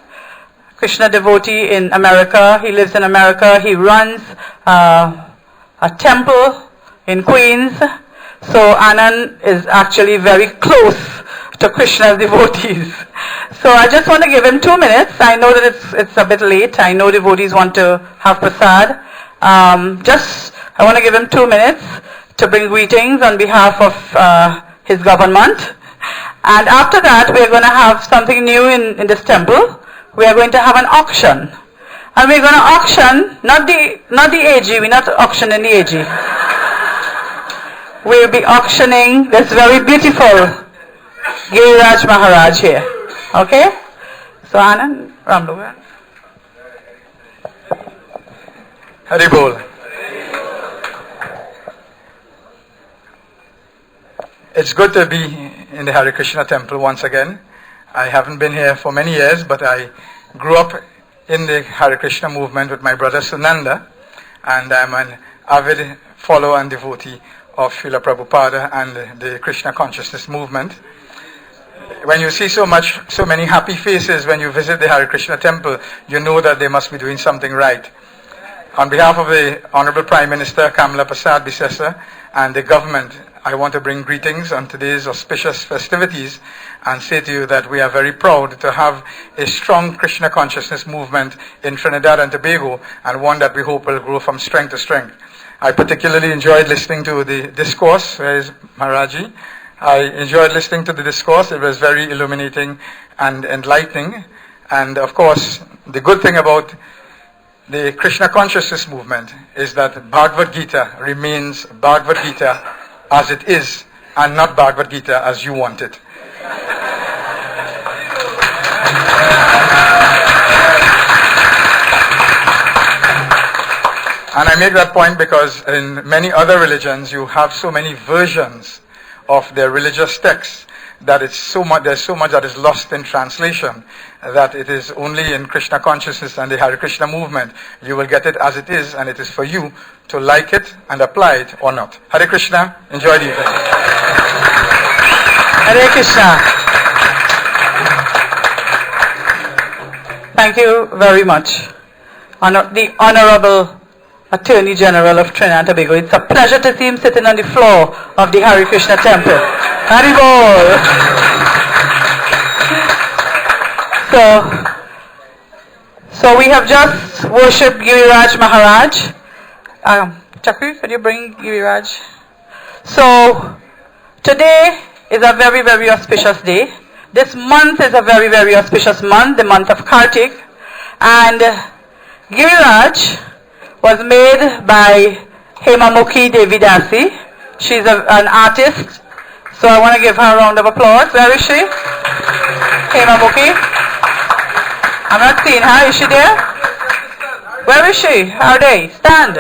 Krishna devotee in America. He lives in America. He runs a temple in Queens. So Anand is actually very close to Krishna's devotees. So I just want to give him 2 minutes. I know that it's a bit late. I know devotees want to have prasad. I want to give him 2 minutes to bring greetings on behalf of his government. And after that, we're going to have something new in this temple. We are going to have an auction. And we're going to auction, not the AG, we're not auctioning the AG. We'll be auctioning this very beautiful Giriraj Maharaj here. Okay? So Anand, Ramlogan. Hare Bol. It's good to be in the Hare Krishna temple once again. I haven't been here for many years, but I grew up in the Hare Krishna movement with my brother Sunanda, and I'm an avid follower and devotee of Srila Prabhupada and the Krishna consciousness movement. When you see so many happy faces when you visit the Hare Krishna temple, you know that they must be doing something right. On behalf of the Honorable Prime Minister Kamala Prasad Bisesa and the government, I want to bring greetings on today's auspicious festivities and say to you that we are very proud to have a strong Krishna consciousness movement in Trinidad and Tobago, and one that we hope will grow from strength to strength. I particularly enjoyed listening to the discourse. Where is Maharaji? I enjoyed listening to the discourse. It was very illuminating and enlightening. And of course, the good thing about the Krishna consciousness movement is that Bhagavad Gita remains Bhagavad Gita as it is, and not Bhagavad Gita as you want it. And I make that point because in many other religions you have so many versions of their religious texts that there's so much that is lost in translation, that it is only in Krishna consciousness and the Hare Krishna movement you will get it as it is, and it is for you to like it and apply it or not. Hare Krishna, enjoy the evening. Hare Krishna. Thank you very much. The Honorable Attorney General of Trinidad and Tobago. It's a pleasure to see him sitting on the floor of the Hare Krishna temple. Haribol! So we have just worshipped Giriraj Maharaj. Chakri, could you bring Giriraj? So today is a very, very auspicious day. This month is a very, very auspicious month, the month of Kartik. And Giriraj was made by Hemamukhi Devidasi. She's an artist, so I want to give her a round of applause. Where is she? Hemamukhi. I'm not seeing her. Is she there? Where is she? Are they? Stand.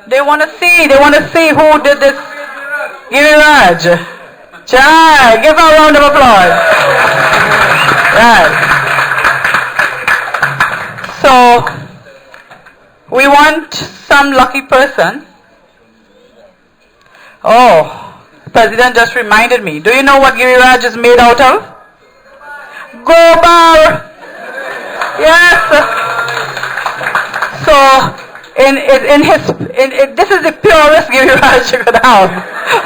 They want to see who did this. Giriraj. Chai, give her a round of applause. Right. So, we want some lucky person. Oh, President just reminded me. Do you know what Giriraj is made out of? Gobar. Yes. So, this is the purest Giriraj you could have.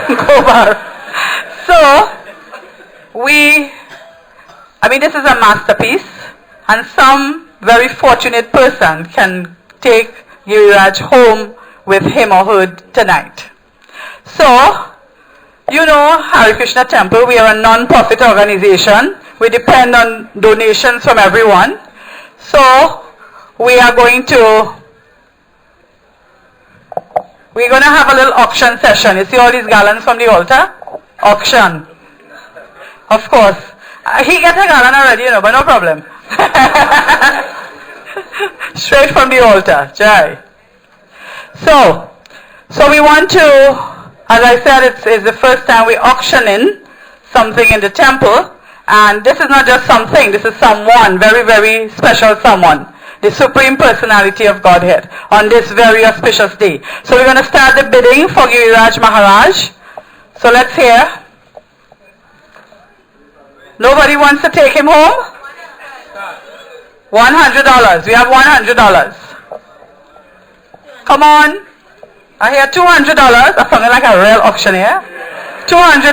Gobar. So, this is a masterpiece, and some very fortunate person can take Giriraj home with him or her tonight. So, Hare Krishna Temple, we are a non-profit organization. We depend on donations from everyone. So, we are going to we're going to have a little auction session. You see all these gallons from the altar? Auction. Of course. He gets a gallon already, you know, but no problem. Straight from the altar. Jai. So we want to, as I said, it's the first time we're auctioning something in the temple. And this is not just something, this is someone, very, very special someone. The Supreme Personality of Godhead on this very auspicious day. So we're going to start the bidding for Giriraj Maharaj. So let's hear. Nobody wants to take him home? $100. We have $100. Come on. I hear $200. That's something like a real auctioneer. $200.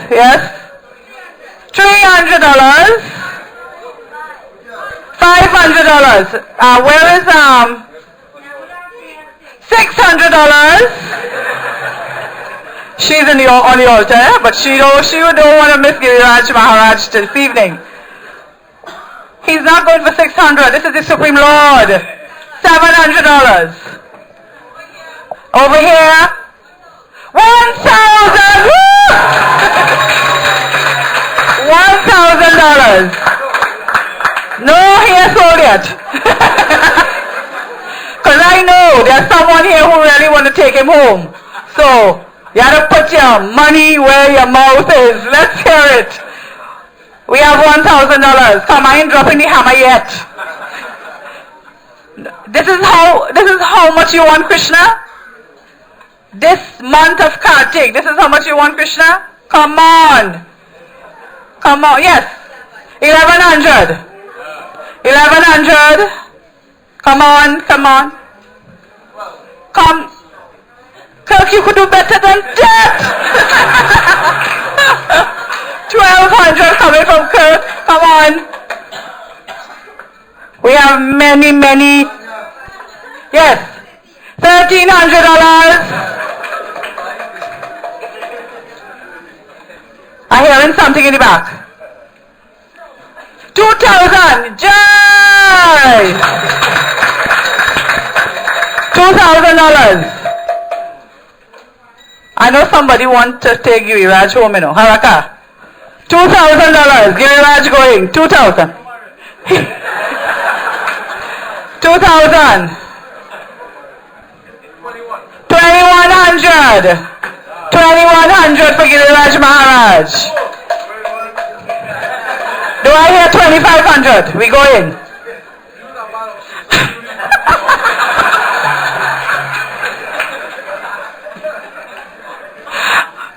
Yes. $300. $500. Where is $600? She's on the altar, but she don't want to miss Giriraj Maharaj this evening. He's not going for $600. This is the Supreme Lord. $700. Over here, 1,000. $1,000. No hair sold yet. Because I know there's someone here who really want to take him home. So you have to put your money where your mouth is. Let's hear it. We have $1,000. Come, I ain't dropping the hammer yet. This is how much you want, Krishna? This month of Kartik, this is how much you want, Krishna? Come on. Come on, yes. 1,100. 1,100. Come on, come on. Come. Kirk, you could do better than that. 1,200 coming from Kirk. Come on. We have many. Yes. $1,300. I'm hearing something in the back. 2,000. Jai. $2,000. I know somebody wants to take Giriraj home, you know. Haraka. $2,000. Giriraj going. 2,000. 2,000. 2,100. 2,100 for Giriraj Maharaj. Do I hear 2,500? We go in.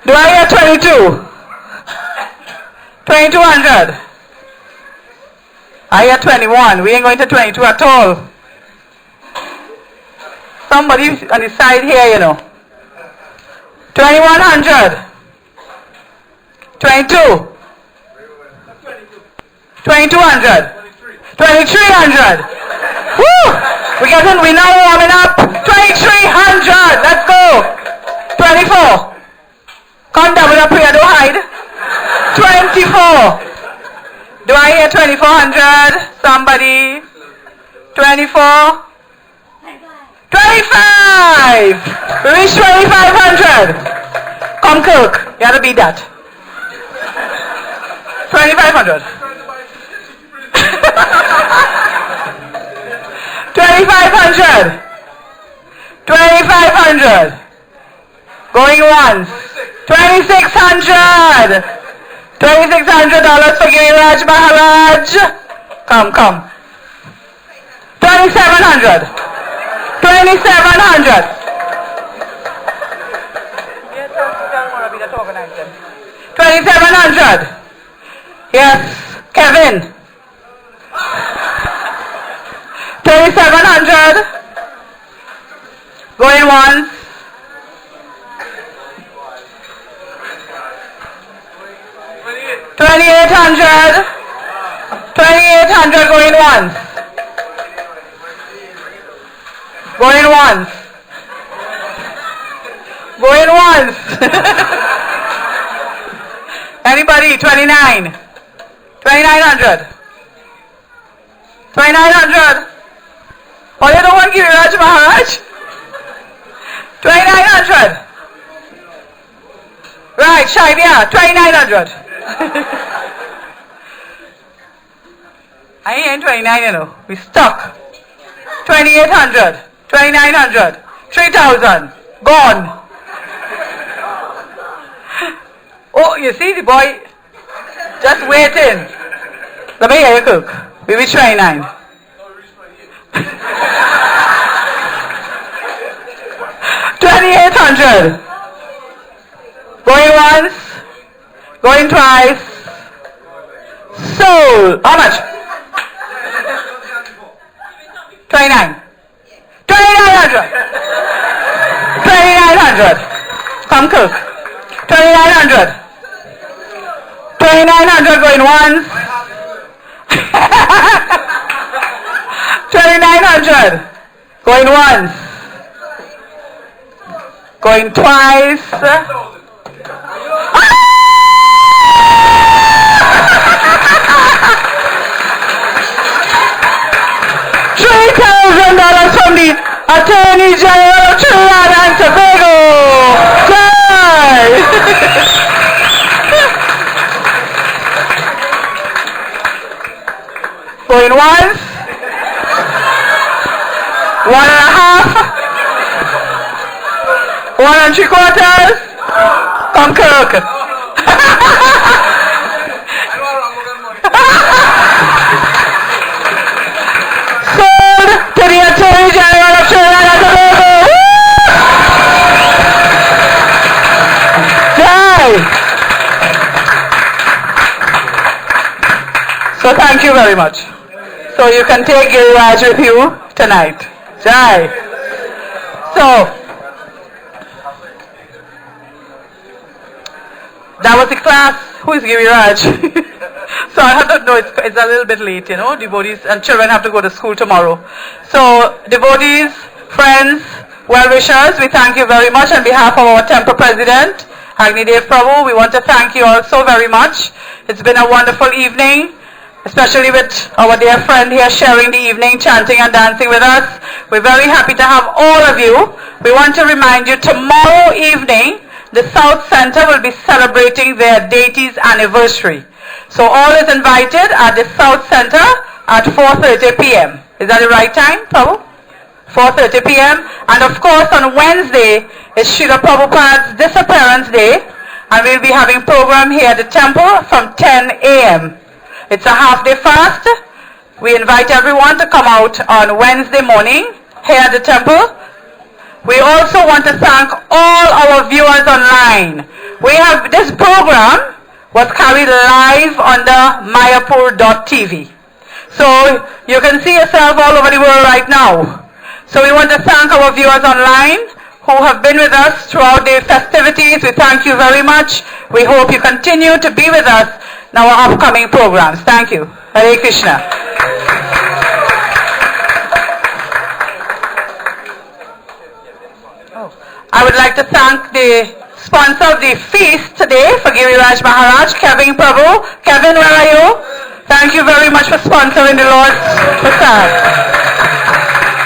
Do I hear 22? 2,200. I hear 21. We ain't going to 22 at all. Somebody on the side here, you know. 2,100. 22. 2,200. 2,300. Woo! We're now warming up. 2,300. Let's go. 24. Come down with a prayer, don't hide. 24. Do I hear 2,400? Somebody? 24. 25. We reach 2,500. Come, Kirk. You have to beat that. 2,500. 2,500. 2,500. Going once. 2,600. $2,600 for Giriraj Maharaj. Come. 2,700. 2,700. 2,700. Yes, Kevin. 2,700. Going once. 2,800. 2,800 going once. Going once. Going once. Anybody? 29. 2,900. 2,900. Oh, you don't want Giriraj Maharaj? 2,900. Right, Shive, yeah, 2,900. I ain't 29, you know. We stuck. 2,800, 2,900, 3,000. Gone. Oh, you see the boy just waiting. Let me hear you cook. We reach 29. 2,800. Going once, going twice. Sold. How much? 29. 2,900. 2,900. Come cook. 2,900. 2,900 going once. 2,900 going once. Going twice. 3,000 dollars from the Attorney General of Trinidad and Tobago. Yay! Going once. 1.5. 1 3/4. Come cook. Sold to the Attorney General of Trinidad and Tobago. Yay! So thank you very much. So you can take Giriraj with you tonight. Jai. So that was the class. Who is Giriraj? So I have to know it's a little bit late, you know. Devotees and children have to go to school tomorrow. So devotees, friends, well-wishers, we thank you very much on behalf of our temple president, Agnidev Prabhu. We want to thank you all so very much. It's been a wonderful evening, especially with our dear friend here sharing the evening, chanting and dancing with us. We're very happy to have all of you. We want to remind you tomorrow evening, the South Center will be celebrating their deity's anniversary. So all is invited at the South Center at 4:30 p.m. Is that the right time, Prabhu? 4:30 p.m. And of course on Wednesday is Srila Prabhupada's disappearance day, and we'll be having program here at the temple from 10 a.m. It's a half-day fast. We invite everyone to come out on Wednesday morning here at the temple. We also want to thank all our viewers online. We have this program was carried live on the mayapur.tv. So you can see yourself all over the world right now. So we want to thank our viewers online who have been with us throughout the festivities. We thank you very much. We hope you continue to be with us in our upcoming programs. Thank you. Hare Krishna. I would like to thank the sponsor of the feast today for Giriraj Maharaj, Kevin Prabhu. Kevin, where are you? Thank you very much for sponsoring the Lord's Prasad.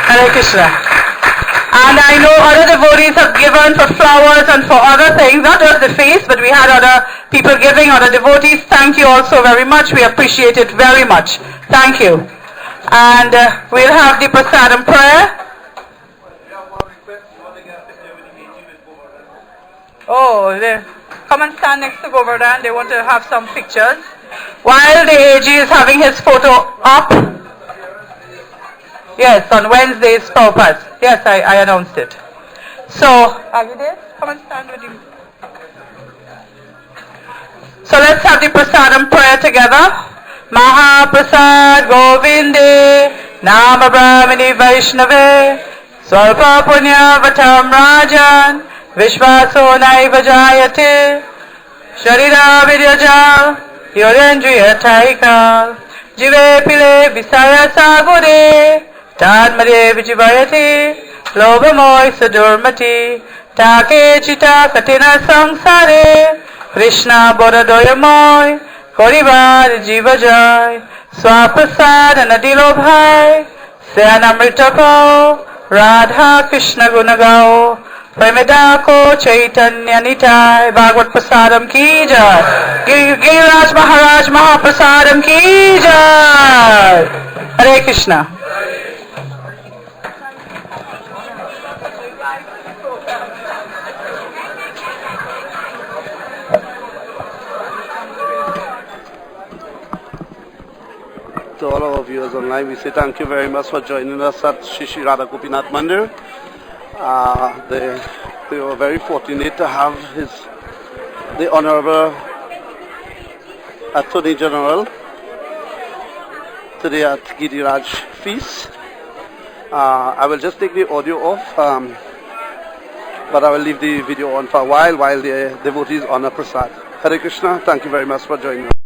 Hare Krishna. And I know other devotees have given for flowers and for other things, not just the feast, but we had other people giving, other devotees. Thank you also very much. We appreciate it very much. Thank you. And we'll have the prasadam prayer. Oh, come and stand next to Govardhan. They want to have some pictures. While the AG is having his photo up. Yes, on Wednesday's Prabhupada. Yes, I announced it. So, are you there? Come and stand with him. So let's have the prasadam prayer together. Maha Prasad Govinde Nama Brahmini Vaishnave Swarpa Punya Vatam Rajan Vishvaso Naiva Jayate Sharira Vidyajal Yorendriya Taikal Jive Pile Visaya Sagure Tadmare Vijivayate Lobamoy Sadurmati Take Chita Katina Sangsare Krishna Bodadoyamoy Koribar Jivajay Swapasad Anadilo Bhai Sanamritapo Radha Krishna Gunagao Premedako Chaitanya Nitai Bhagavad Prasadam Ki Jai. Giriraj Maharaj Mahaprasadam Ki Jai. Hare Krishna. To all our viewers online, we say thank you very much for joining us at Shri Shri Radha Gopinath Mandir. They were very fortunate to have the Honorable Attorney General today at Giriraj Feast. I will just take the audio off, but I will leave the video on for a while the devotees honor Prasad. Hare Krishna, thank you very much for joining us.